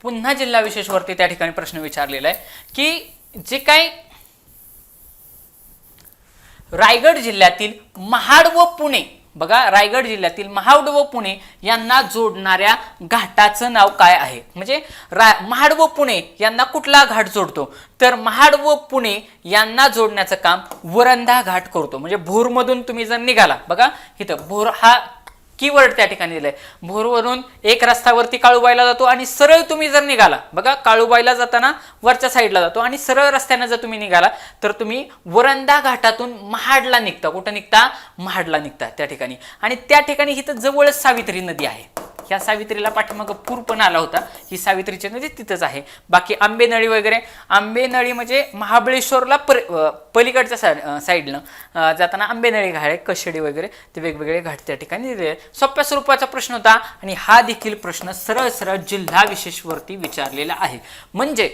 पुन्हा जिल्हा विशेषवरती त्या ठिकाणी प्रश्न विचारलेला आहे की जे काही रायगड जिल्ह्यातील महाड व पुणे, बघा रायगड जिल्ह्यातील महाड व पुणे यांना जोडणाऱ्या घाटाचं नाव काय आहे? म्हणजे महाड व पुणे यांना कुठला घाट जोडतो? तर महाड व पुणे यांना जोडण्याचं काम वरंधा घाट करतो. म्हणजे भोरमधून तुम्ही जर निघाला, बघा इथं भोर हा कीवर्ड त्या ठिकाणी दिलाय. भोरवरून एक रस्त्यावरती काळूबाईला जातो आणि सरळ तुम्ही जर निघाला, बघा काळूबाईला जाताना वरच्या साईडला जातो आणि सरळ रस्त्याने जर तुम्ही निघाला तर तुम्ही वरंधा घाटातून महाडला निघता. कुठं निघता? महाडला निघता त्या ठिकाणी. आणि त्या ठिकाणी इथं जवळच सावित्री नदी आहे. ह्या सावित्रीला पाठीमागं पूर पण आला होता. ही सावित्रीची नदी तिथंच आहे. बाकी आंबेनळी वगैरे, आंबेनळी म्हणजे महाबळेश्वरला पलीकडच्या साईडनं जाताना आंबेनळी घाट आहे, कशेडी वगैरे ते वेगवेगळे घाट त्या ठिकाणी दिले. सोप्या स्वरूपाचा प्रश्न होता आणि हा देखील प्रश्न सरळ सरळ जिल्हा विशेषवरती विचारलेला आहे. म्हणजे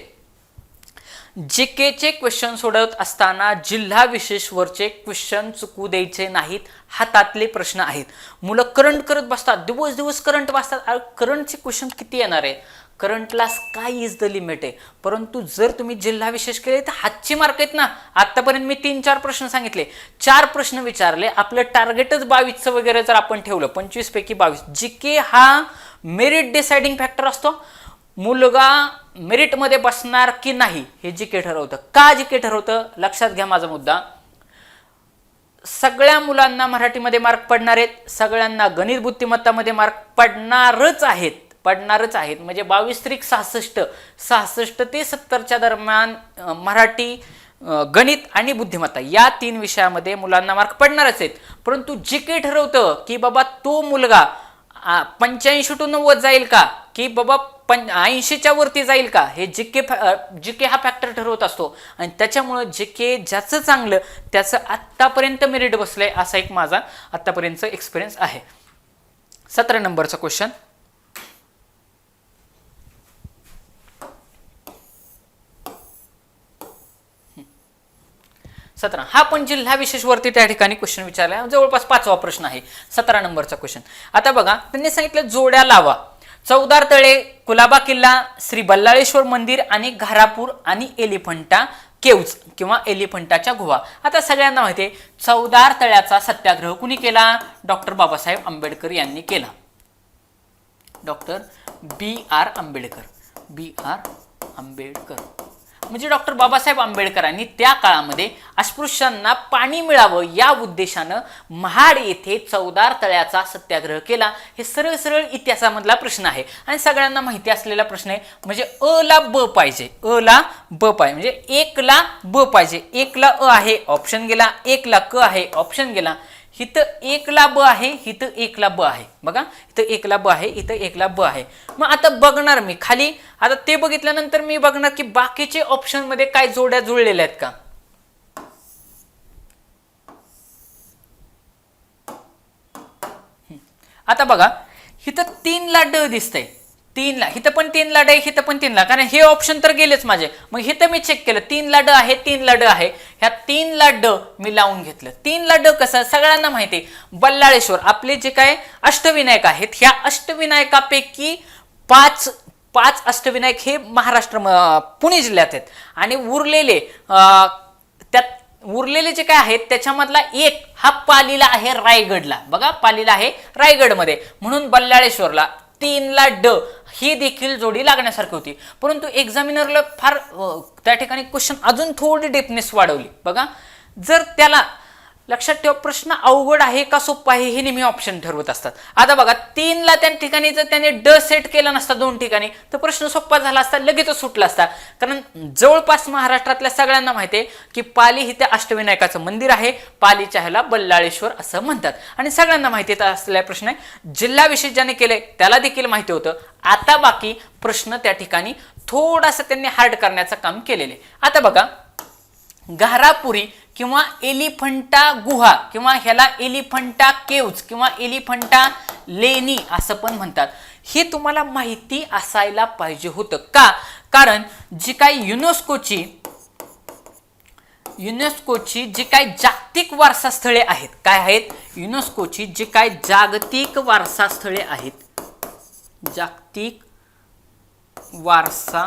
जीकेचे क्वेश्चन सोडवत असताना जिल्हा विशेषवरचे क्वेश्चन चुकू द्यायचे नाहीत. हातातले प्रश्न आहेत. मुलं करंट करत बसतात, दिवस दिवस करंट वाचतात. करंटचे क्वेश्चन किती येणार आहे? करंटला स्काय इज द लिमिट आहे. परंतु जर तुम्ही जिल्हा विशेष केले तर हातचे मार्क आहेत ना. आतापर्यंत मी 3-4 प्रश्न सांगितले, 4 प्रश्न विचारले. आपलं टार्गेटच 22चं वगैरे जर आपण ठेवलं, 25 पैकी 22. जीके हा मेरिट डिसाइडिंग फॅक्टर असतो. मुलगा मेरिटमध्ये बसणार की नाही हे जीके ठरवतं. का जीके ठरवतं? लक्षात घ्या माझा मुद्दा. सगळ्या मुलांना मराठीमध्ये मार्क पडणार आहेत, सगळ्यांना गणित बुद्धिमत्तामध्ये मार्क पडणारच आहेत. म्हणजे 22-66, 66 ते 70च्या दरम्यान मराठी, गणित आणि बुद्धिमत्ता या 3 विषयामध्ये मुलांना मार्क पडणारच आहेत. परंतु जीके ठरवतं की बाबा तो मुलगा 85 to 90 जाईल का, की बाबा 80च्या वरती जाईल का, हे जीके हा फॅक्टर ठरवत असतो. आणि त्याच्यामुळे जीके ज्याचं चांगलं त्याचं आत्तापर्यंत मेरिट बसलंय, असा एक माझा आत्तापर्यंतचा एक्सपिरियन्स आहे. 17 नंबरचा क्वेश्चन. हा पण जिल्हा विशेषवरती त्या ठिकाणी क्वेश्चन विचारला. जवळपास 5वा प्रश्न आहे. 17 नंबरचा क्वेश्चन. आता बघा, त्यांनी सांगितलं जोड्या लावा. चौदार तळे, कुलाबा किल्ला, श्री बल्लाळेश्वर मंदिर आणि घारापूर आणि एलिफंटा केव्ज किंवा एलिफंटाच्या गुहा. आता सगळ्यांना माहिती आहे चौदार तळ्याचा सत्याग्रह कुणी केला? डॉक्टर बाबासाहेब आंबेडकर यांनी केला. Doctor B.R. आंबेडकर. म्हणजे डॉक्टर बाबासाहेब आंबेडकरांनी त्या काळामध्ये अस्पृश्यांना पाणी मिळावं या उद्देशानं महाड येथे चवदार तळ्याचा सत्याग्रह केला. हे सरळ सरळ इतिहासामधला प्रश्न आहे आणि सगळ्यांना माहिती असलेला प्रश्न आहे. म्हणजे अ ला ब पाहिजे, अ ला ब पाहिजे, म्हणजे 1 ला ब पाहिजे. 1 ला अ आहे, ऑप्शन गेला. 1 ला क आहे, ऑप्शन गेला. इथं 1 ला ब आहे, इथं 1 ला ब आहे. बघा इथं 1 ला ब आहे, इथं 1 ला ब आहे. मग आता बघणार मी खाली, आता ते बघितल्यानंतर मी बघणार की बाकीचे ऑप्शन मध्ये काय जोड्या जुळलेल्या आहेत का. आता बघा इथं 3 ला ड दिसतंय, 3 ला, इथं पण 3 ला ड आहे, इथं पण 3 ला, कारण हे ऑप्शन तर गेलेच माझे. मग इथं मी चेक केलं 3 ला ड आहे, 3 ला ड आहे. ह्या 3 ला ड मी लावून घेतलं. 3 ला ड कसं सगळ्यांना माहिती आहे, बल्लाळेश्वर आपले जे काय अष्टविनायक आहेत, ह्या अष्टविनायकापैकी पाच अष्टविनायक हे महाराष्ट्र पुणे जिल्ह्यात आहेत आणि उरलेले त्यात उरलेले जे काय आहेत त्याच्यामधला एक हा पालीला आहे रायगडला. बघा पालीला आहे रायगडमध्ये, म्हणून बल्लाळेश्वरला 3 ला ड ही देखील जोडी लागण्यासारखी होती. परंतु एक्झामिनरला फार त्या ठिकाणी क्वेश्चन अजून थोडी डेपनेस वाढवली. बघा जर त्याला लक्षात ठेवा प्रश्न अवघड आहे का सोपा आहे हे नेहमी ऑप्शन ठरवत असतात. आता बघा 3 ला त्या ठिकाणी जर त्याने ड सेट केला नसता 2 ठिकाणी तर प्रश्न सोपा झाला असता, लगेचच सुटला असता. कारण जवळपास महाराष्ट्रातल्या सगळ्यांना माहिती आहे की पाली इथे अष्टविनायकाचं मंदिर आहे, पालीच्या ह्याला बल्लाळेश्वर असं म्हणतात आणि सगळ्यांना माहिती असलेला प्रश्न आहे. जिल्हाविषयी ज्याने केलंय त्याला देखील माहिती होतं. आता बाकी प्रश्न त्या ठिकाणी थोडासा त्यांनी हार्ड करण्याचं काम केलेले. आता बघा घारापुरी किंवा एलिफंटा गुहा किंवा ह्याला एलिफंटा केव्ज किंवा एलिफंटा लेणी असं पण म्हणतात. हे तुम्हाला माहिती असायला पाहिजे होतं का, कारण जी काही युनेस्कोची जी काही जागतिक वारसा स्थळे आहेत, काय आहेत युनेस्कोची जी काही जागतिक वारसा स्थळे आहेत, जागतिक वारसा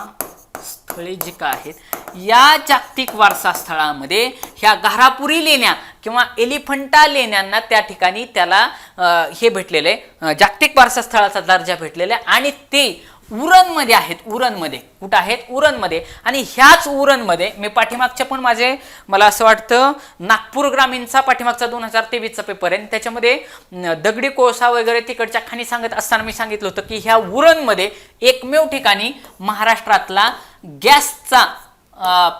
स्थळे जी काय आहेत, या जागतिक वारसा स्थळामध्ये ह्या घारापुरी लेण्या किंवा एलिफंटा लेण्यांना त्या ठिकाणी त्याला हे भेटलेले जागतिक वारसा स्थळाचा दर्जा भेटलेला आहे आणि ते उरणमध्ये आहेत. उरणमध्ये कुठं आहेत, उरणमध्ये. आणि ह्याच उरणमध्ये मी पाठीमागच्या पण मला असं वाटतं नागपूर ग्रामीणचा पाठीमागचा 2023चा पेपर आहे, त्याच्यामध्ये दगडी कोळसा वगैरे तिकडच्या खाणी सांगत असताना मी सांगितलं होतं की ह्या उरणमध्ये एकमेव ठिकाणी महाराष्ट्रातला गॅसचा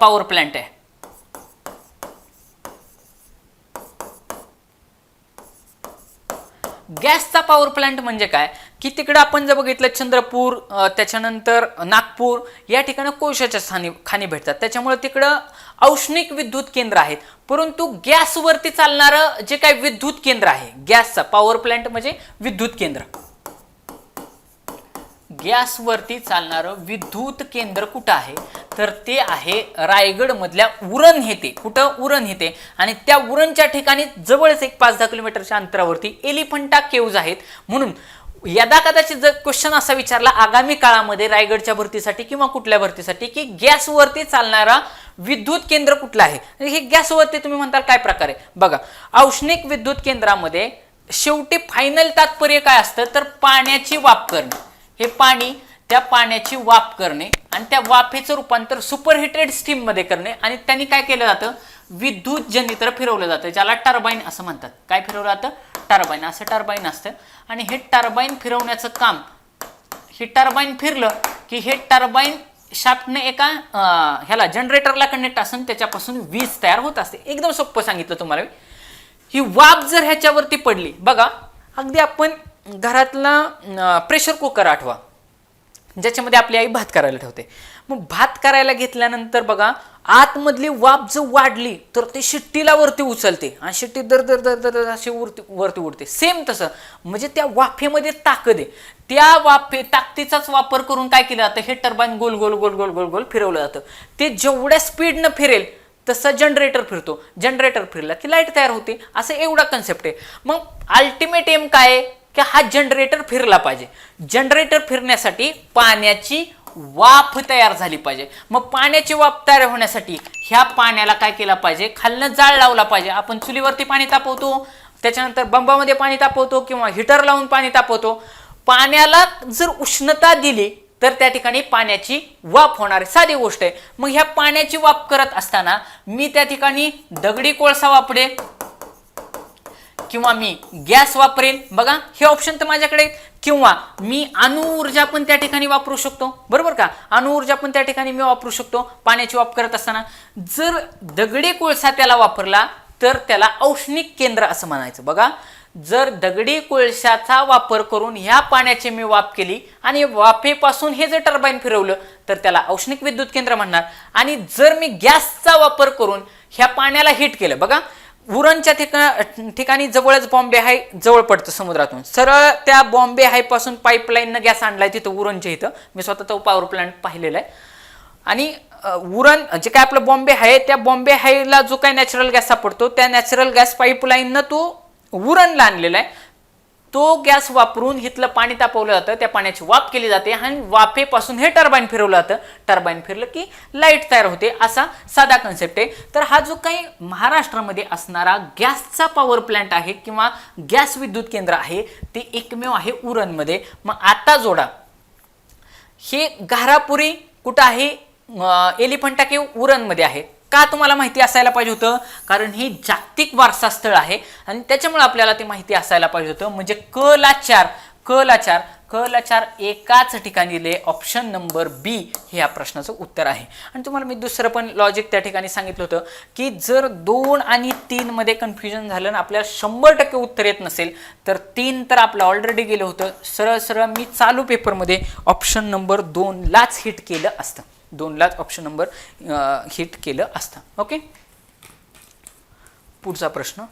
पॉवर प्लांट आहे. गॅसचा पॉवर प्लांट म्हणजे काय की तिकडं आपण जर बघितलं चंद्रपूर त्याच्यानंतर नागपूर या ठिकाणी कोळशाच्या खाणी भेटतात, त्याच्यामुळे तिकडं औष्णिक विद्युत केंद्र आहेत. परंतु गॅसवरती चालणारं जे काही विद्युत केंद्र आहे, गॅसचा पॉवर प्लांट म्हणजे विद्युत केंद्र, गॅसवरती चालणारं विद्युत केंद्र कुठं आहे तर ते आहे रायगड मधल्या उरण येथे. कुठं उरण येथे. आणि त्या उरणच्या ठिकाणी जवळच एक 5-10 किलोमीटरच्या अंतरावरती एलिफंटा केव्ज आहेत. म्हणून यदा कदाचित जर क्वेश्चन असा विचारला आगामी काळामध्ये रायगडच्या भरतीसाठी किंवा कुठल्या भरतीसाठी की गॅसवरती चालणारा विद्युत केंद्र कुठलं आहे, हे गॅसवरती तुम्ही म्हणताल काय प्रकार आहे. बघा औष्णिक विद्युत केंद्रामध्ये शेवटी फायनल तात्पर्य काय असतं तर पाण्याची वाफ करणे. हे पाणी, त्या पाण्याची वाफ करणे आणि त्या वाफेचं रूपांतर सुपरहिटेड स्टीम मध्ये करणे आणि त्यांनी काय केलं जातं विद्युत जनरेटर फिरवलं जातं, ज्याला टर्बाईन असं म्हणतात. काय फिरवलं जातं टर्बाईन. असं टर्बाईन असतं आणि हे टर्बाईन फिरवण्याचं काम, हे टर्बाईन फिरलं की हे टर्बाईन शाफ्टने एका ह्याला जनरेटरला कनेक्ट असून त्याच्यापासून वीज तयार होत असते. एकदम सोपं सांगितलं तुम्हाला. ही वाफ जर ह्याच्यावरती पडली, बघा अगदी आपण घरातला प्रेशर कुकर आठवा ज्याच्यामध्ये आपली आई भात करायला ठेवते. मग भात करायला घेतल्यानंतर बघा आतमधली वाफ जर वाढली तर ते शिट्टीला वरती उचलते आणि शिट्टी दर दर दर दर अशी वरती उडते. सेम तसं म्हणजे त्या वाफेमध्ये ताकद आहे. त्या ताकदीचाच वापर करून काय केलं जातं हे टर्बाईन गोल गोल गोल गोल गोल गोल फिरवलं जातं. ते जेवढ्या स्पीडनं फिरेल तसं जनरेटर फिरतो. जनरेटर फिरला की लाईट तयार होते. असं एवढा कन्सेप्ट आहे. मग अल्टिमेट एम काय आहे की हा जनरेटर फिरला पाहिजे. जनरेटर फिरण्यासाठी पाण्याची वाफ तयार झाली पाहिजे. मग पाण्याची वाफ तयार होण्यासाठी ह्या पाण्याला काय केलं पाहिजे खालनं जाळ लावला पाहिजे. आपण चुलीवरती पाणी तापवतो, त्याच्यानंतर बंबामध्ये पाणी तापवतो किंवा हिटर लावून पाणी तापवतो. पाण्याला जर उष्णता दिली तर त्या ठिकाणी पाण्याची वाफ होणार आहे, साधी गोष्ट आहे. मग ह्या पाण्याची वाफ करत असताना मी त्या ठिकाणी दगडी कोळसा वापरेन किंवा मी गॅस वापरेन, बघा हे ऑप्शन तर माझ्याकडे, किंवा मी अणुऊर्जा पण त्या ठिकाणी वापरू शकतो, बरोबर का. अणुऊर्जा पण त्या ठिकाणी मी वापरू शकतो पाण्याची वाफ करत असताना. जर दगडी कोळसा त्याला वापरला तर त्याला औष्णिक केंद्र असं म्हणायचं. बघा, जर दगडी कोळशाचा वापर करून ह्या पाण्याची मी वाफ केली आणि वाफेपासून हे जर टर्बाईन फिरवलं तर त्याला औष्णिक विद्युत केंद्र म्हणणार. आणि जर मी गॅसचा वापर करून ह्या पाण्याला हिट केलं, बघा उरणच्या ठिकाणी जवळच बॉम्बे हाय जवळ पडतं समुद्रातून, सरळ त्या बॉम्बे हाय पासून पाईपलाईननं गॅस आणलाय तिथं उरणच्या इथं, मी स्वतः तो पॉवर प्लांट पाहिलेला आहे. आणि उरण जे काय आपलं बॉम्बे हाय, त्या बॉम्बे हायला जो काही नॅचरल गॅस सापडतो त्या नॅचरल गॅस पाईपलाईननं तो उरणला आणलेला आहे. तो गॅस वापरून इथलं पाणी तापवलं जातं, त्या पाण्याची वाफ केली जाते आणि वाफेपासून हे टर्बाईन फिरवलं जातं. टर्बाईन फिरलं की लाईट तयार होते, असा साधा कन्सेप्ट आहे. तर हा जो काही महाराष्ट्रामध्ये असणारा गॅसचा पॉवर प्लांट आहे किंवा गॅस विद्युत केंद्र आहे ते एकमेव आहे उरणमध्ये. मग आता जोडा, हे घारापुरी कुठं आहे, एलिफंटा केव्ह उरणमध्ये आहे. का तुम्हाला माहिती असायला पाहिजे होतं, कारण ही जागतिक वारसा स्थळ आहे आणि त्याच्यामुळे आपल्याला ते माहिती असायला पाहिजे होतं. म्हणजे क ला 4 एकाच ठिकाणी दिले, ऑप्शन नंबर बी हे या प्रश्नाचं उत्तर आहे. आणि तुम्हाला मी दुसरं पण लॉजिक त्या ठिकाणी सांगितलं होतं की जर 2 आणि 3 मध्ये कन्फ्युजन झालं ना आपल्याला 100% उत्तर येत नसेल तर 3 तर आपलं ऑलरेडी गेलं होतं. सरळ सरळ मी चालू पेपरमध्ये ऑप्शन नंबर 2 लाच हिट केलं असतं, 2 लाच ऑप्शन नंबर हिट केलं असतं. ओके, पुढचा प्रश्न.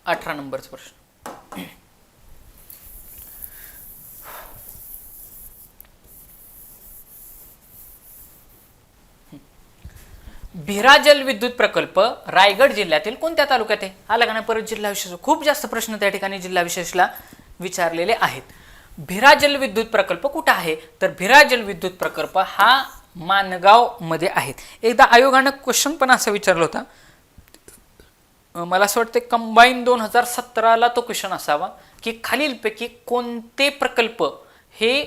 अठरा नंबरचा प्रश्न. भिरा जल विद्युत प्रकल्प रायगड जिल्ह्यातील कोणत्या तालुक्यात आहे? आला का ना परत जिल्हा विशेष. खूप जास्त प्रश्न त्या ठिकाणी जिल्हा विशेषला विचारलेले आहेत. भिरा जल विद्युत प्रकल्प कुठं आहे? तर भिरा जल विद्युत प्रकल्प हा माणगाव मध्ये आहेत. एकदा आयोगानं क्वेश्चन पण असा विचारला होता, मला असं वाटतं कंबाईन 2017ला तो क्वेश्चन असावा की खालीलपैकी कोणते प्रकल्प हे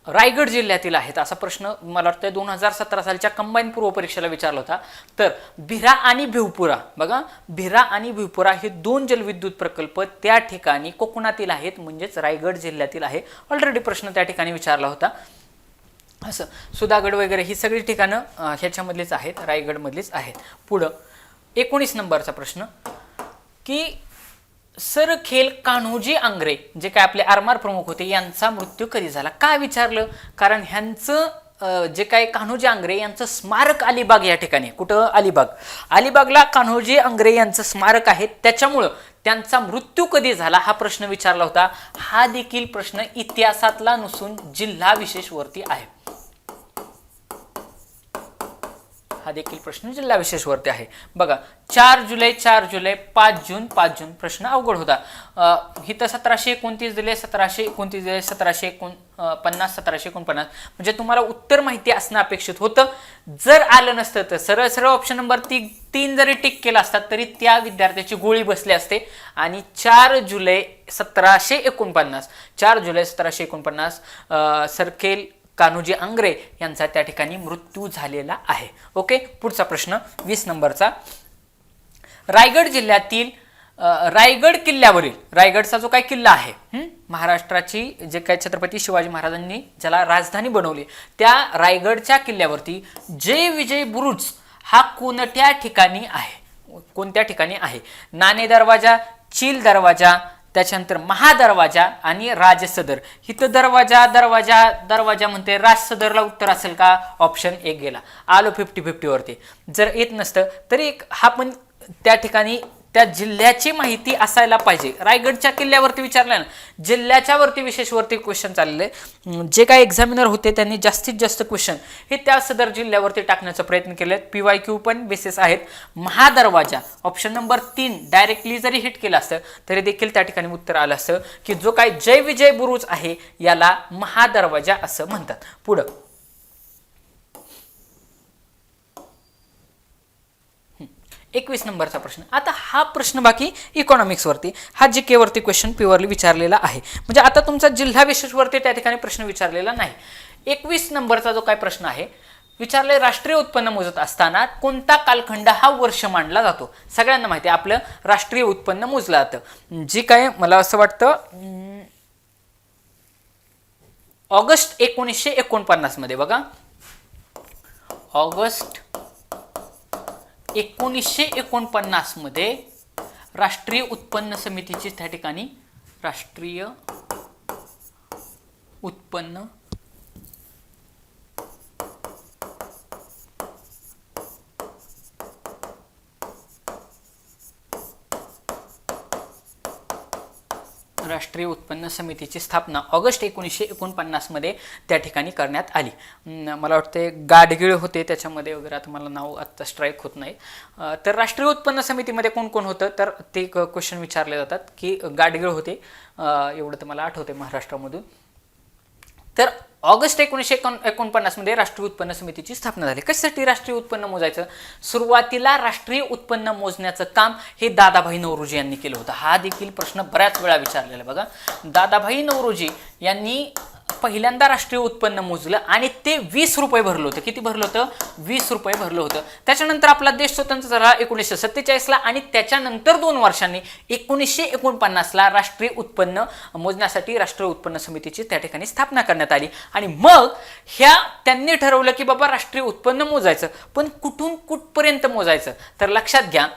रायगड जिल्ह्यातील आहेत, असा प्रश्न मला वाटतं 2017 सालच्या कंबाईन पूर्व परीक्षेला विचारला होता. तर भिरा आणि भिवपुरा, बघा भिरा आणि भिवपुरा हे 2 जलविद्युत प्रकल्प त्या ठिकाणी कोकणातील आहेत, म्हणजेच रायगड जिल्ह्यातील आहे. ऑलरेडी प्रश्न त्या ठिकाणी विचारला होता. असं सुधागड वगैरे ही सगळी ठिकाणं ह्याच्यामधलीच आहेत, रायगडमधलीच आहेत. पुढं 19 नंबरचा प्रश्न की सरखेल कान्होजी आंग्रे जे काय आपले आरमार प्रमुख होते यांचा मृत्यू कधी झाला? काय विचारलं? कारण ह्यांचं जे काय कान्होजी आंग्रे यांचं स्मारक अलिबाग या ठिकाणी, कुठं अलिबागला कान्होजी आंग्रे यांचं स्मारक आहे, त्याच्यामुळं त्यांचा मृत्यू कधी झाला हा प्रश्न विचारला होता. हा देखील प्रश्न इतिहासातला नसून जिल्हा विशेष वरती आहे. हा देखील प्रश्न जिल्हा विशेष वरती आहे. बघा 4 जुलै 5 जून प्रश्न अवघड होता. इथं 1729 दिले, 1729 दिले, 1750 1749, म्हणजे तुम्हाला उत्तर माहिती असणं अपेक्षित होतं. जर आलं नसतं तर सरळ सरळ ऑप्शन नंबर 3 जरी टिक केला असतात तरी त्या विद्यार्थ्याची गोळी बसली असते. आणि 4 जुलै 1749 सरखेल कान्होजी आंग्रे यांचा त्या ठिकाणी मृत्यू झालेला आहे. ओके, पुढचा प्रश्न 20 नंबरचा. रायगड जिल्ह्यातील रायगड किल्ल्यावरील, रायगडचा जो काही किल्ला आहे महाराष्ट्राची, जे काही छत्रपती शिवाजी महाराजांनी ज्याला राजधानी बनवली, त्या रायगडच्या किल्ल्यावरती जय विजय बुरुज हा कोणत्या ठिकाणी आहे? कोणत्या ठिकाणी आहे? नाणे दरवाजा, चील दरवाजा, त्याच्यानंतर महादरवाजा आणि राजसदर. इथं दरवाजा म्हणते, राजसदरला उत्तर असेल का? ऑप्शन 1 गेला. आलो 50-50 वरती. जर येत नसतं तरी हा पण त्या ठिकाणी त्या जिल्ह्याची माहिती असायला पाहिजे. रायगडच्या किल्ल्यावरती विचारलं ना, जिल्ह्याच्या वरती विशेष वरती क्वेश्चन चाललेले. जे काही एक्झामिनर होते त्यांनी जास्तीत जास्त क्वेश्चन हे त्या सदर जिल्ह्यावरती टाकण्याचा प्रयत्न केले. PYQ पण बेसिस आहेत. महादरवाजा ऑप्शन नंबर 3 डायरेक्टली जरी हिट केलं असतं तरी देखील त्या ठिकाणी उत्तर आलं असतं की जो काही जय विजय बुरुज आहे याला महादरवाजा असं म्हणतात. पुढं 21 नंबरचा प्रश्न. आता हा प्रश्न बाकी इकॉनॉमिक्स वरती, हा GK वरती क्वेश्चन प्युअरली विचारलेला आहे. म्हणजे आता तुमचा जिल्हा विशेष वरती त्या ठिकाणी प्रश्न विचारलेला नाही. 21 नंबरचा जो काय प्रश्न आहे विचारले, राष्ट्रीय उत्पन्न मोजत असताना कोणता कालखंड हा वर्ष मानला जातो? सगळ्यांना माहिती आहे आपलं राष्ट्रीय उत्पन्न मोजलं जातं जी काय मला असं वाटतं ऑगस्ट 1949 मध्ये. बघा ऑगस्ट 1949 मध्ये राष्ट्रीय उत्पन्न समितीची त्या ठिकाणी राष्ट्रीय उत्पन्न राष्ट्रीय उत्पन्न समितीची स्थापना ऑगस्ट 1949 मध्ये त्या ठिकाणी करण्यात आली. मला वाटते गाडगीळ होते त्याच्यामध्ये वगैरे, आता मला नाव आत्ता स्ट्राईक होत नाही. तर राष्ट्रीय उत्पन्न समितीमध्ये कोण कोण होतं तर ते क्वेश्चन विचारले जातात की गाडगीळ होते, एवढं तर मला आठवते महाराष्ट्रामधून. तर ऑगस्ट 1949 मध्ये राष्ट्रीय उत्पन्न समितीची स्थापना झाली. कशासाठी राष्ट्रीय उत्पन्न मोजायचं? सुरुवातीला राष्ट्रीय उत्पन्न मोजण्याचं काम हे दादाभाई नौरोजी यांनी केलं होतं. हा देखील प्रश्न बऱ्याच वेळा विचारलेला. बघा दादाभाई नौरोजी यांनी पहिल्यांदा राष्ट्रीय उत्पन्न मोजलं आणि ते 20 रुपये भरलं होतं. किती भरलं होतं? 20 रुपये भरलं होतं. त्याच्यानंतर आपला देश स्वतंत्र झाला 1947 ला आणि त्याच्यानंतर 2 वर्षांनी 1949 ला राष्ट्रीय उत्पन्न मोजण्यासाठी राष्ट्रीय उत्पन्न समितीची त्या ठिकाणी स्थापना करण्यात आली. आणि मग त्यांनी ठरवलं की बाबा राष्ट्रीय उत्पन्न मोजायचं, पण कुठून कुठपर्यंत मोजायचं? तर लक्षात घ्या,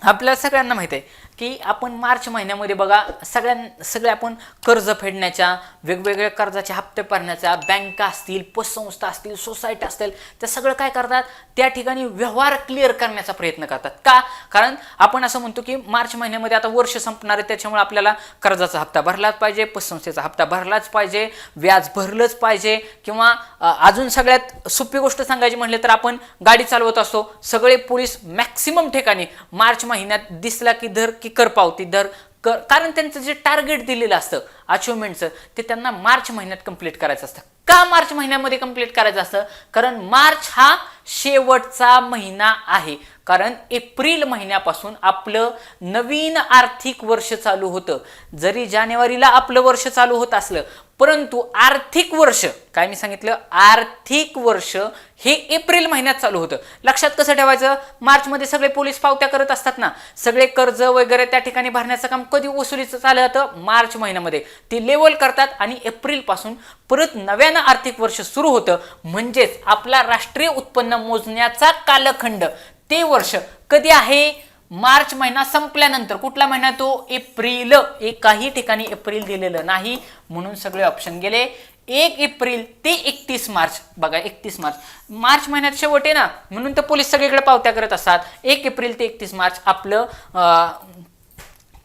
आपल्याला सगळ्यांना माहिती आहे की आपण मार्च महिन्यामध्ये बघा सगळे आपण कर्ज फेडण्याच्या, वेगवेगळ्या कर्जाचे हप्ते भरण्याच्या, बँका असतील, पतसंस्था असतील, सोसायटी असतील, त्या सगळं काय करतात त्या ठिकाणी व्यवहार क्लिअर करण्याचा प्रयत्न करतात. का? कारण आपण असं म्हणतो की मार्च महिन्यामध्ये आता वर्ष संपणार आहे, त्याच्यामुळे आपल्याला कर्जाचा हप्ता भरलाच पाहिजे, पतसंस्थेचा हप्ता भरलाच पाहिजे, व्याज भरलंच पाहिजे. किंवा अजून सगळ्यात सोपी गोष्ट सांगायची म्हटलं तर आपण गाडी चालवत असतो, सगळे पोलीस मॅक्सिमम ठिकाणी मार्च महिन्यात दिसला की धर की कर पावती धर, कारण त्यांचं जे टार्गेट दिलेलं असतं अचिव्हमेंटचं ते त्यांना मार्च महिन्यात कंप्लीट करायचं असतं. का मार्च महिन्यामध्ये कंप्लीट करायचं असतं? कारण मार्च हा शेवटचा महिना आहे. कारण एप्रिल महिन्यापासून आपलं नवीन आर्थिक वर्ष चालू होतं. जरी जानेवारीला आपलं वर्ष चालू होत असलं परंतु आर्थिक वर्ष, काय मी सांगितलं, आर्थिक वर्ष हे एप्रिल महिन्यात चालू होतं. लक्षात कसं ठेवायचं? मार्च मध्ये सगळे पोलीस पावत्या करत असतात ना, सगळे कर्ज वगैरे त्या ठिकाणी भरण्याचं काम कधी वसुलीचं चालू होतं? मार्च महिन्यामध्ये. ती लेवल करतात आणि एप्रिल पासून परत नव्यानं आर्थिक वर्ष सुरू होतं. म्हणजेच आपला राष्ट्रीय उत्पन्न मोजण्याचा कालखंड ते वर्ष कधी आहे? मार्च महिना संपल्यानंतर. कुठला महिना तो? एप्रिल. एकाही ठिकाणी एप्रिल दिलेलं नाही म्हणून सगळे ऑप्शन गेले. 1 एप्रिल ते 31 मार्च. बघा 31 मार्च, मार्च महिन्यात शेवट आहे ना, म्हणून तर पोलीस सगळीकडे पावत्या करत असतात. 1 एप्रिल ते 31 मार्च आपलं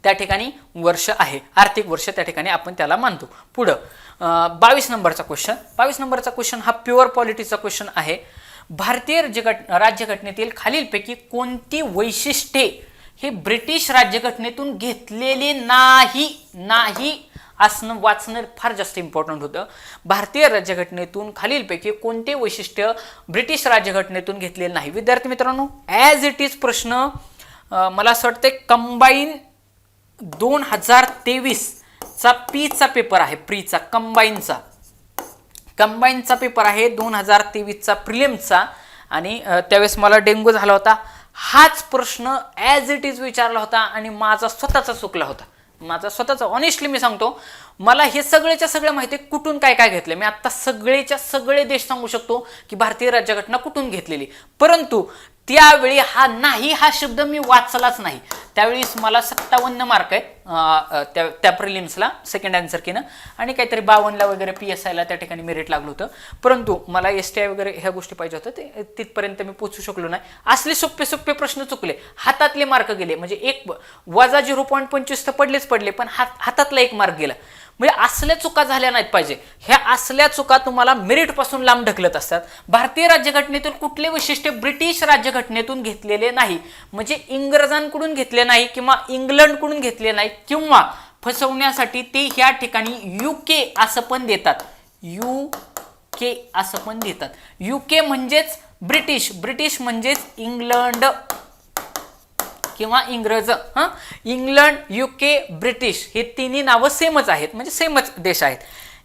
त्या ठिकाणी वर्ष आहे, आर्थिक वर्ष त्या ठिकाणी आपण त्याला मानतो. पुढं 22 नंबरचा क्वेश्चन. 22 नंबरचा क्वेश्चन हा प्युअर पॉलिटिक्सचा क्वेश्चन आहे. भारतीय राज्यघटनेतील खालीलपैकी कोणती वैशिष्ट्ये हे ब्रिटिश राज्यघटनेतून घेतलेले नाही असणं वाचणं फार जास्त इम्पॉर्टंट होतं. भारतीय राज्यघटनेतून खालीलपैकी कोणते वैशिष्ट्य ब्रिटिश राज्यघटनेतून घेतलेले नाही? विद्यार्थी मित्रांनो, ॲज इट इज प्रश्न मला असं वाटतं कंबाईन 2023 चा पीचा पेपर आहे, प्रीचा कंबाईनचा पेपर आहे 2023 चा प्रिलिम्सचा. आणि त्यावेळेस मला डेंग्यू झाला होता. हाच प्रश्न ॲज इट इज विचारला होता आणि माझा स्वतःचा चुकला होता. माझा स्वतःचा ऑनेस्टली मी सांगतो, मला हे सगळेच्या सगळं माहिती आहे कुठून काय काय घेतलं. मी आता सगळेच्या सगळे देश सांगू शकतो की भारतीय राज्यघटना कुठून घेतलेली, परंतु त्यावेळी हा नाही हा शब्द मी वाचलाच नाही. त्यावेळेस मला 57 मार्क आहेत त्या प्रिलिम्सला सेकंड आन्सर कीनं, आणि काहीतरी 52ला वगैरे PSIला त्या ठिकाणी मेरिट लागलं होतं. परंतु मला STI वगैरे ह्या गोष्टी पाहिजे होतं, ते तिथपर्यंत मी पोचू शकलो नाही. असले सोपे सोपे प्रश्न चुकले, हातातले मार्क गेले. म्हणजे एक वजा 0.25 तर पडले, पण हातातला एक मार्क गेला. म्हणजे असल्या चुका झाल्या नाहीत पाहिजे. ह्या असल्या चुका तुम्हाला मेरिट पासून लांब ढकलत असतात. भारतीय राज्यघटनेतून कुठले वैशिष्ट्य ब्रिटिश राज्यघटनेतून घेतलेले नाही, म्हणजे इंग्रजांकडून घेतले नाही किंवा इंग्लंडकडून घेतले नाही, किंवा फसवण्यासाठी ते ह्या ठिकाणी UK असं पण देतात. UK असं पण देतात. UK म्हणजेच ब्रिटिश म्हणजेच इंग्लंड किंवा इंग्रज. इंग्लंड, UK, ब्रिटिश हे तिन्ही नावं सेमच आहेत, म्हणजे सेमच देश आहेत.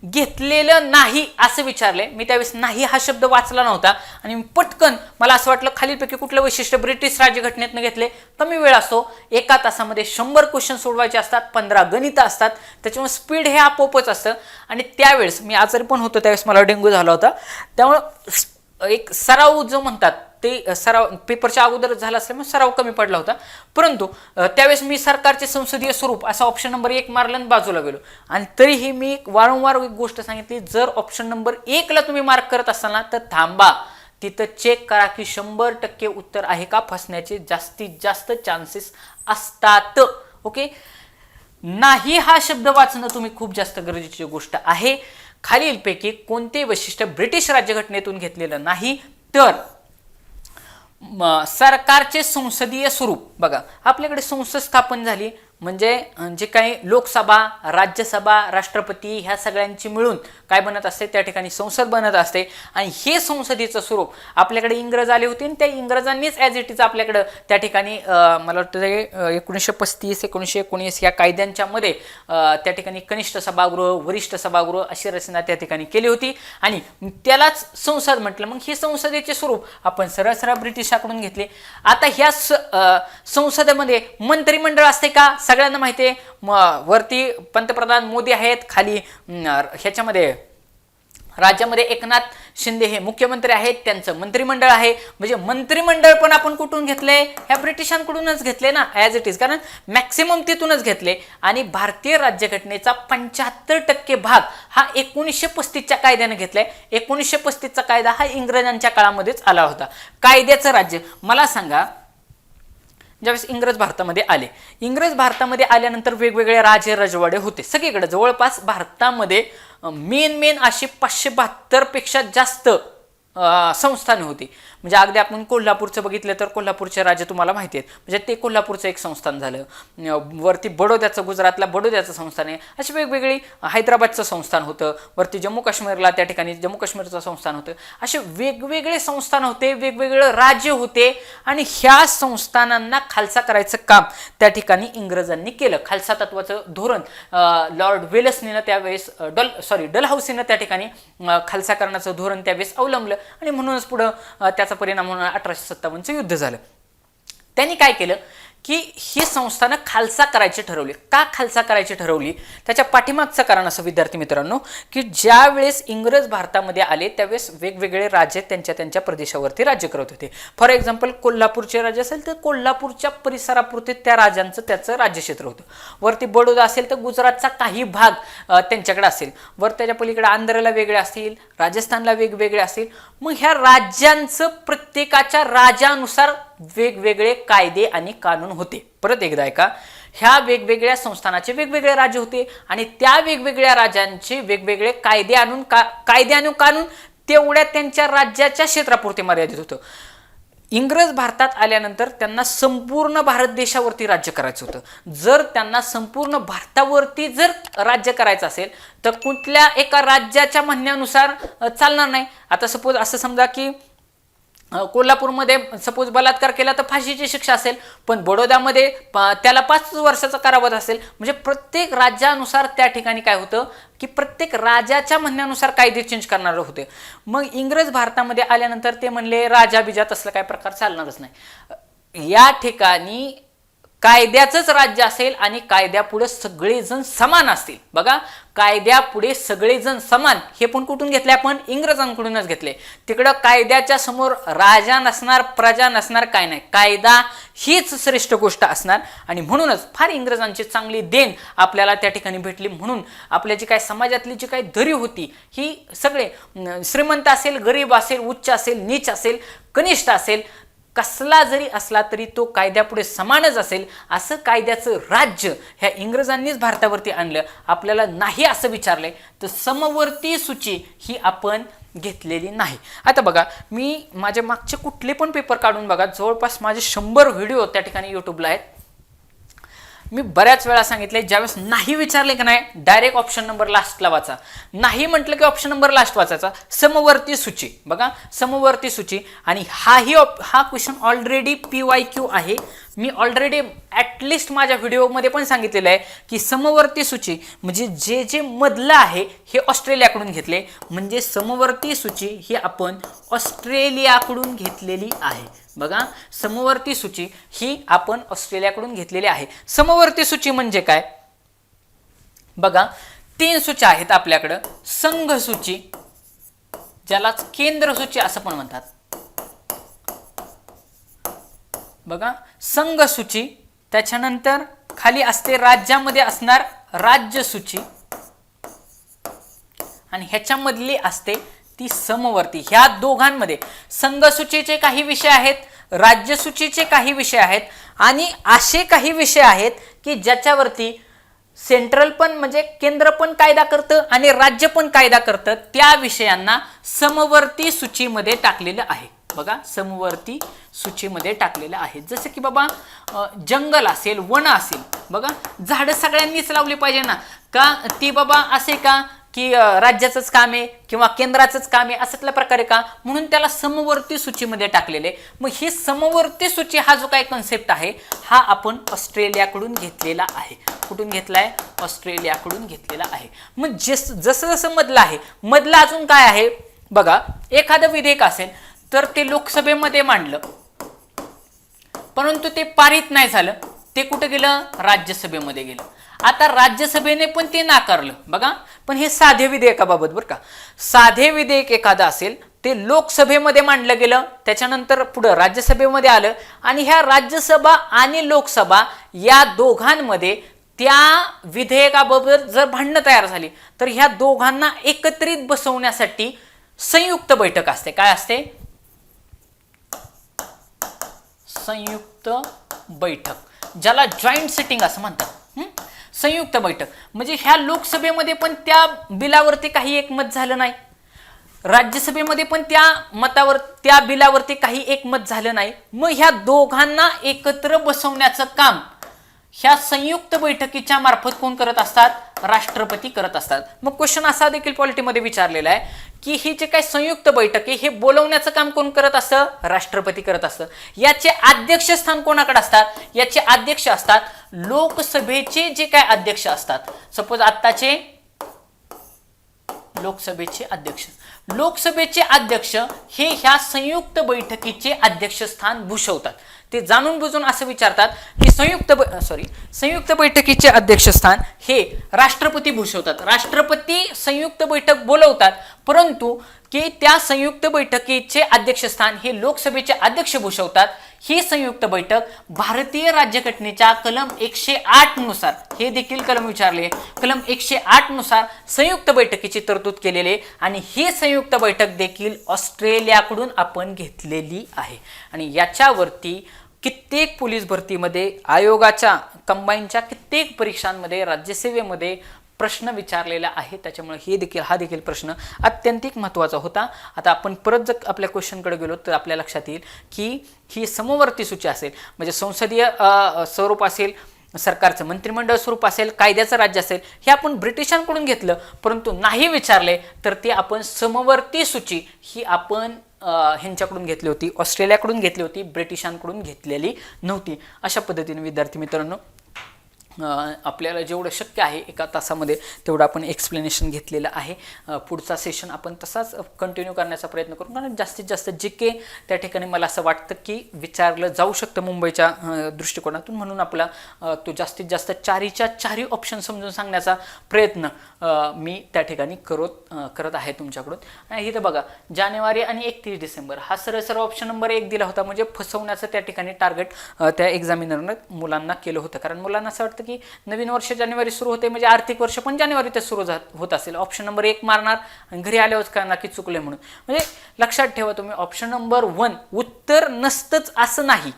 घेतलेलं नाही असं विचारले मी, त्यावेळेस नाही हा शब्द वाचला नव्हता आणि पटकन मला असं वाटलं खालीलपैकी कुठलं वैशिष्ट्य ब्रिटिश राज्यघटनेतनं घेतले. कमी वेळ असतो, एका तासामध्ये 100 क्वेश्चन सोडवायचे असतात, 15 गणित असतात, त्याच्यामुळे स्पीड हे आपोआपच असतं. आणि त्यावेळेस मी आजारी पण होतो, त्यावेळेस मला डेंग्यू झाला होता, त्यामुळं एक सराव जो म्हणतात ते सराव पेपरच्या अगोदर झाला असल्यामुळे सराव कमी पडला होता. परंतु त्यावेळेस मी सरकारचे संसदीय स्वरूप असा ऑप्शन नंबर 1 मारला आणि बाजूला गेलो. आणि तरीही मी वारंवार एक गोष्ट सांगितली, जर ऑप्शन नंबर 1ला तुम्ही मार्क करत असाल ना तर थांबा, तिथं चेक करा की 100% उत्तर आहे का, फसण्याचे जास्तीत जास्त चान्सेस असतात. ओके, नाही हा शब्द वाचणं तुम्ही खूप जास्त गरजेची गोष्ट आहे. खालीलपैकी कोणते वैशिष्ट्य ब्रिटिश राज्यघटनेतून घेतलेलं नाही, तर सरकारचे संसदीय स्वरूप. बघा, आपल्याकडे संसद स्थापन झाली म्हणजे जे काही लोकसभा, राज्यसभा, राष्ट्रपती ह्या सगळ्यांची मिळून काय बनत असते, त्या ठिकाणी संसद बनत असते. आणि हे संसदेचं स्वरूप आपल्याकडे इंग्रज आले होते आणि त्या इंग्रजांनीच ॲज इट इज आपल्याकडं त्या ठिकाणी मला वाटतं 1935-1919 या कायद्यांच्या मध्ये त्या ठिकाणी कनिष्ठ सभागृह, वरिष्ठ सभागृह अशी रचना त्या ठिकाणी केली होती आणि त्यालाच संसद म्हटलं. मग हे संसदेचे स्वरूप आपण सरळ ब्रिटिशाकडून घेतले. आता ह्या संसदेमध्ये मंत्रिमंडळ असते का, सगळ्यांना माहिती आहे. वरती पंतप्रधान मोदी आहेत, खाली ह्याच्यामध्ये राज्यामध्ये एकनाथ शिंदे हे मुख्यमंत्री आहेत, त्यांचं मंत्रिमंडळ आहे. म्हणजे मंत्रिमंडळ पण आपण कुठून घेतले, ह्या ब्रिटिशांकडूनच घेतले ना, ॲज इट इज, कारण मॅक्सिमम तिथूनच घेतले. आणि भारतीय राज्यघटनेचा 75% भाग हा 1935च्या कायद्याने घेतलाय. 1935चा कायदा हा इंग्रजांच्या काळामध्येच आला होता. कायद्याचं राज्य. मला सांगा, ज्यावेळेस इंग्रज भारतामध्ये आल्यानंतर वेगवेगळे राजे रजवाडे होते सगळीकडे. जवळपास भारतामध्ये मेन अशी 572 पेक्षा जास्त संस्थाने होती. म्हणजे अगदी आपण कोल्हापूरचं बघितलं तर कोल्हापूरचे राजे तुम्हाला माहिती आहेत, म्हणजे ते कोल्हापूरचं एक संस्थान झालं. वरती बडोद्याचं, गुजरातला बडोद्याचं संस्थान आहे. अशी वेगवेगळी, हैदराबादचं संस्थान होतं. वरती जम्मू काश्मीरला त्या ठिकाणी जम्मू काश्मीरचं संस्थान होतं. असे वेगवेगळे संस्थान होते, वेगवेगळे राज्य होते. आणि ह्या संस्थानांना खालसा करायचं काम त्या ठिकाणी इंग्रजांनी केलं. खालसा तत्वाचं धोरण लॉर्ड वेलसने त्यावेळेस डलहौसीनं त्या ठिकाणी खालसा करण्याचं धोरण त्यावेळेस अवलंबलं आणि म्हणूनच पुढं त्याचा परिणाम म्हणून 1857चं युद्ध झालं. त्यांनी काय केलं की ही संस्थानं खालसा करायची ठरवली. का खालसा करायची ठरवली, त्याच्या पाठीमागचं कारण असं विद्यार्थी मित्रांनो, की ज्या वेळेस इंग्रज भारतामध्ये आले त्यावेळेस वेगवेगळे राजे त्यांच्या प्रदेशावरती राज्य करत होते. फॉर एक्झाम्पल, कोल्हापूरचे राजे असेल तर कोल्हापूरच्या परिसरापुरते त्या राजांचं त्याचं राज्यक्षेत्र होतं. वरती बडोदा असेल तर गुजरातचा काही भाग त्यांच्याकडे असेल. वर त्याच्या पलीकडे आंध्रला वेगळे असतील, राजस्थानला वेगवेगळे असतील. मग ह्या राज्यांचं प्रत्येकाच्या राजानुसार वेगवेगळे कायदे आणि कानून होते. परत एकदा ऐका, ह्या वेगवेगळ्या संस्थानाचे वेगवेगळे राज्य होते आणि त्या वेगवेगळ्या राज्यांचे वेगवेगळे कायदे आणि कानून तेवढ्या त्यांच्या राज्याच्या क्षेत्रापुरते मर्यादित होतं. इंग्रज भारतात आल्यानंतर त्यांना संपूर्ण भारत देशावरती राज्य करायचं होतं. जर त्यांना संपूर्ण भारतावरती जर राज्य करायचं असेल तर कुठल्या एका राज्याच्या म्हणण्यानुसार चालणार नाही. आता सपोज असं समजा की कोल्हापूरमध्ये सपोज बलात्कार केला तर फाशीची शिक्षा असेल, पण बडोद्यामध्ये त्याला 5 वर्षाचा कारावास असेल. म्हणजे प्रत्येक राज्यानुसार त्या ठिकाणी काय होतं की प्रत्येक राजाच्या म्हणण्यानुसार कायदे चेंज करणारे होते. मग इंग्रज भारतामध्ये आल्यानंतर ते म्हणले राजा बिजात असलं काय प्रकार चालणारच नाही. या ठिकाणी कायद्याचंच राज्य असेल आणि कायद्यापुढे सगळेजण समान असतील. बघा, कायद्यापुढे सगळेजण समान हे पण कुठून घेतले आपण? इंग्रजांकडूनच घेतले. तिकडं कायद्याच्या समोर राजा नसणार, प्रजा नसणार, काय नाही, कायदा हीच श्रेष्ठ गोष्ट असणार. आणि म्हणूनच फार इंग्रजांची चांगली देण आपल्याला त्या ठिकाणी भेटली. म्हणून आपल्या जी काय समाजातली जी काही दरी होती ही सगळे श्रीमंत असेल, गरीब असेल, उच्च असेल, नीच असेल, कनिष्ठ असेल, कसला जरी असला तरी तो कायद्यापुढे समानच असेल. असं कायद्याचं राज्य ह्या इंग्रजांनीच भारतावरती आणलं. आपल्याला नाही असं विचारलंय तर समवर्ती सूची ही आपण घेतलेली नाही. आता बघा, मी माझ्या मागचे कुठले पण पेपर काढून बघा, जवळपास माझे 100 व्हिडिओ त्या ठिकाणी यूट्यूबला आहेत. मी बऱ्याच वेळा सांगितले, ज्यावेळेस नाही विचारले की नाही डायरेक्ट ऑप्शन नंबर लास्टला वाचा. नाही म्हटलं की ऑप्शन नंबर लास्ट वाचायचा. समवर्ती सूची, बघा समवर्ती सूची. आणि हा क्वेश्चन ऑलरेडी PYQ आहे. मी ऑलरेडी ॲटलिस्ट माझ्या व्हिडिओमध्ये पण सांगितलेलं आहे की समवर्ती सूची म्हणजे जे जे मधलं आहे हे ऑस्ट्रेलियाकडून घेतले. म्हणजे समवर्ती सूची ही आपण ऑस्ट्रेलियाकडून घेतलेली आहे. बघा, समवर्ती सूची ही आपण ऑस्ट्रेलियाकडून घेतलेली आहे. समवर्ती सूची म्हणजे काय? बघा, 3 सूच्या आहेत आपल्याकडं. संघ सूची, ज्यालाच केंद्र सूची असं पण म्हणतात. बघा, संघ सूची, त्याच्यानंतर खाली असते राज्यामध्ये असणार राज्य सूची, आणि ह्याच्यामधली असते ती समवर्ती. ह्या दोघांमध्ये संघ सूचीचे काही विषय आहेत, राज्य सूचीचे काही विषय आहेत, आणि असे काही विषय आहेत की ज्याच्यावरती सेंट्रल पण म्हणजे केंद्र पण कायदा करतं आणि राज्य पण कायदा करतं. त्या विषयांना समवर्ती सूचीमध्ये टाकलेलं आहे. बघा, समवर्ती सूचीमध्ये टाकलेलं आहे. जसं की बाबा जंगल असेल, वन असेल. बघा, झाडं सगळ्यांनीच लावली पाहिजे ना, का ती बाबा असे का की राज्याचंच काम आहे किंवा केंद्राचंच काम आहे असल्याच्या प्रकारे का, म्हणून त्याला समवर्ती सूचीमध्ये टाकलेले. मग ही समवर्ती सूची हा जो काही कन्सेप्ट आहे हा आपण ऑस्ट्रेलियाकडून घेतलेला आहे. कुठून घेतलाय? ऑस्ट्रेलियाकडून घेतलेला आहे. मग जसं जसं मधलं आहे, मधलं अजून काय आहे? बघा, एखादं विधेयक असेल तर ते लोकसभेमध्ये मांडलं, परंतु ते पारित नाही झालं, ते कुठं गेलं? राज्यसभेमध्ये गेलं. आता राज्यसभेने पण ते नाकारलं. बघा, पण हे साधे विधेयकाबाबत बरं का. साधे विधेयक एखादं असेल ते लोकसभेमध्ये मांडलं गेलं, त्याच्यानंतर पुढं राज्यसभेमध्ये आलं, आणि ह्या राज्यसभा आणि लोकसभा या दोघांमध्ये त्या विधेयकाबाबत जर भांडणं तयार झाली तर ह्या दोघांना एकत्रित बसवण्यासाठी संयुक्त बैठक असते. काय असते? संयुक्त बैठक, ज्याला जॉईंट सिटिंग असं म्हणतात. संयुक्त बैठक म्हणजे ह्या लोकसभेमध्ये पण त्या बिलावरती काही एकमत झालं नाही, राज्यसभेमध्ये पण त्या बिलावरती काही एकमत झालं नाही. मग ह्या दोघांना एकत्र बसवण्याचं काम ह्या संयुक्त बैठकीच्या मार्फत कोण करत असतात? राष्ट्रपती करत असतात. मग क्वेश्चन असा देखील पॉलिटीमध्ये विचारलेला आहे की ही जे काही संयुक्त बैठक आहे हे बोलवण्याचं काम कोण करत असतं? राष्ट्रपती करत असतं. याचे अध्यक्षस्थान कोणाकडे असतात? याचे अध्यक्ष असतात लोकसभेचे जे काय अध्यक्ष असतात. सपोज आत्ताचे लोकसभेचे अध्यक्ष हे ह्या संयुक्त बैठकीचे अध्यक्षस्थान भूषवतात. ते जाणून बुजून असं विचारतात की संयुक्त बैठकीचे अध्यक्षस्थान हे राष्ट्रपती भूषवतात. राष्ट्रपती संयुक्त बैठक बोलवतात, परंतु की त्या संयुक्त बैठकीचे अध्यक्षस्थान हे लोकसभेचे अध्यक्ष भूषवतात. ही संयुक्त बैठक भारतीय राज्यघटनेच्या कलम 108 नुसार, हे देखील कलम विचारले, कलम 108 नुसार संयुक्त बैठकीची तरतूद केलेली, आणि ही संयुक्त बैठक देखील ऑस्ट्रेलियाकडून आपण घेतलेली आहे. आणि याच्यावरती कित्येक पोलीस भरतीमध्ये, आयोगाच्या कंबाईनच्या कित्येक परीक्षांमध्ये, राज्यसेवेमध्ये प्रश्न विचारलेला आहे. त्याच्यामुळे हा देखील प्रश्न अत्यंतिक महत्त्वाचा होता. आता आपण परत जर आपल्या क्वेश्चनकडे गेलो तर आपल्या लक्षात येईल की ही समवर्ती सूची असेल म्हणजे संसदीय स्वरूप असेल, सरकारचं मंत्रिमंडळ स्वरूप असेल, कायद्याचं राज्य असेल, हे आपण ब्रिटिशांकडून घेतलं, परंतु नाही विचारले तर ते आपण समवर्ती सूची ही आपण ह्यांच्याकडून घेतली होती, ऑस्ट्रेलियाकडून घेतली होती, ब्रिटिशांकडून घेतलेली नव्हती. अशा पद्धतीने विद्यार्थी मित्रांनो आपल्याला जेवढं शक्य आहे एका तासामध्ये तेवढं आपण एक्सप्लेनेशन घेतलेलं आहे. पुढचा सेशन आपण तसाच कंटिन्यू करण्याचा प्रयत्न करू, कारण जास्तीत जास्त जे के त्या ठिकाणी मला असं वाटतं की विचारलं जाऊ शकतं मुंबईच्या दृष्टिकोनातून, म्हणून आपला तो जास्तीत जास्त चारही ऑप्शन समजून सांगण्याचा प्रयत्न मी त्या ठिकाणी करत आहे तुमच्याकडून. आणि इथं बघा जानेवारी आणि 31 डिसेंबर हा सरळ ऑप्शन नंबर 1 दिला होता, म्हणजे फसवण्याचं त्या ठिकाणी टार्गेट त्या एक्झामिनरनं मुलांना केलं होतं. कारण मुलांना असं वाटतं की नवीन वर्ष जानेवारी सुरू होते म्हणजे आर्थिक वर्ष पण जानेवारीत सुरू होत असेल, ऑप्शन नंबर 1 मारणार आणि घरी आल्यावर कळणार की चुकले म्हणून. म्हणजे लक्षात ठेवा तुम्ही, ऑप्शन नंबर 1 उत्तर नसतंच असं नाही,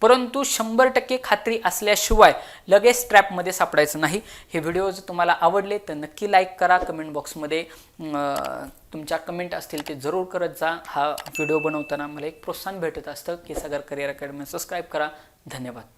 परंतु 100% खात्री असल्याशिवाय लगेच ट्रॅपमध्ये सापडायचं नाही. हे व्हिडिओ जर तुम्हाला आवडले तर नक्की लाईक करा, कमेंट बॉक्समध्ये तुमच्या कमेंट असतील ते जरूर करत जा. हा व्हिडिओ बनवताना मला एक प्रोत्साहन भेटत असतं की सागर करिअर अकॅडमी सबस्क्राईब करा. धन्यवाद.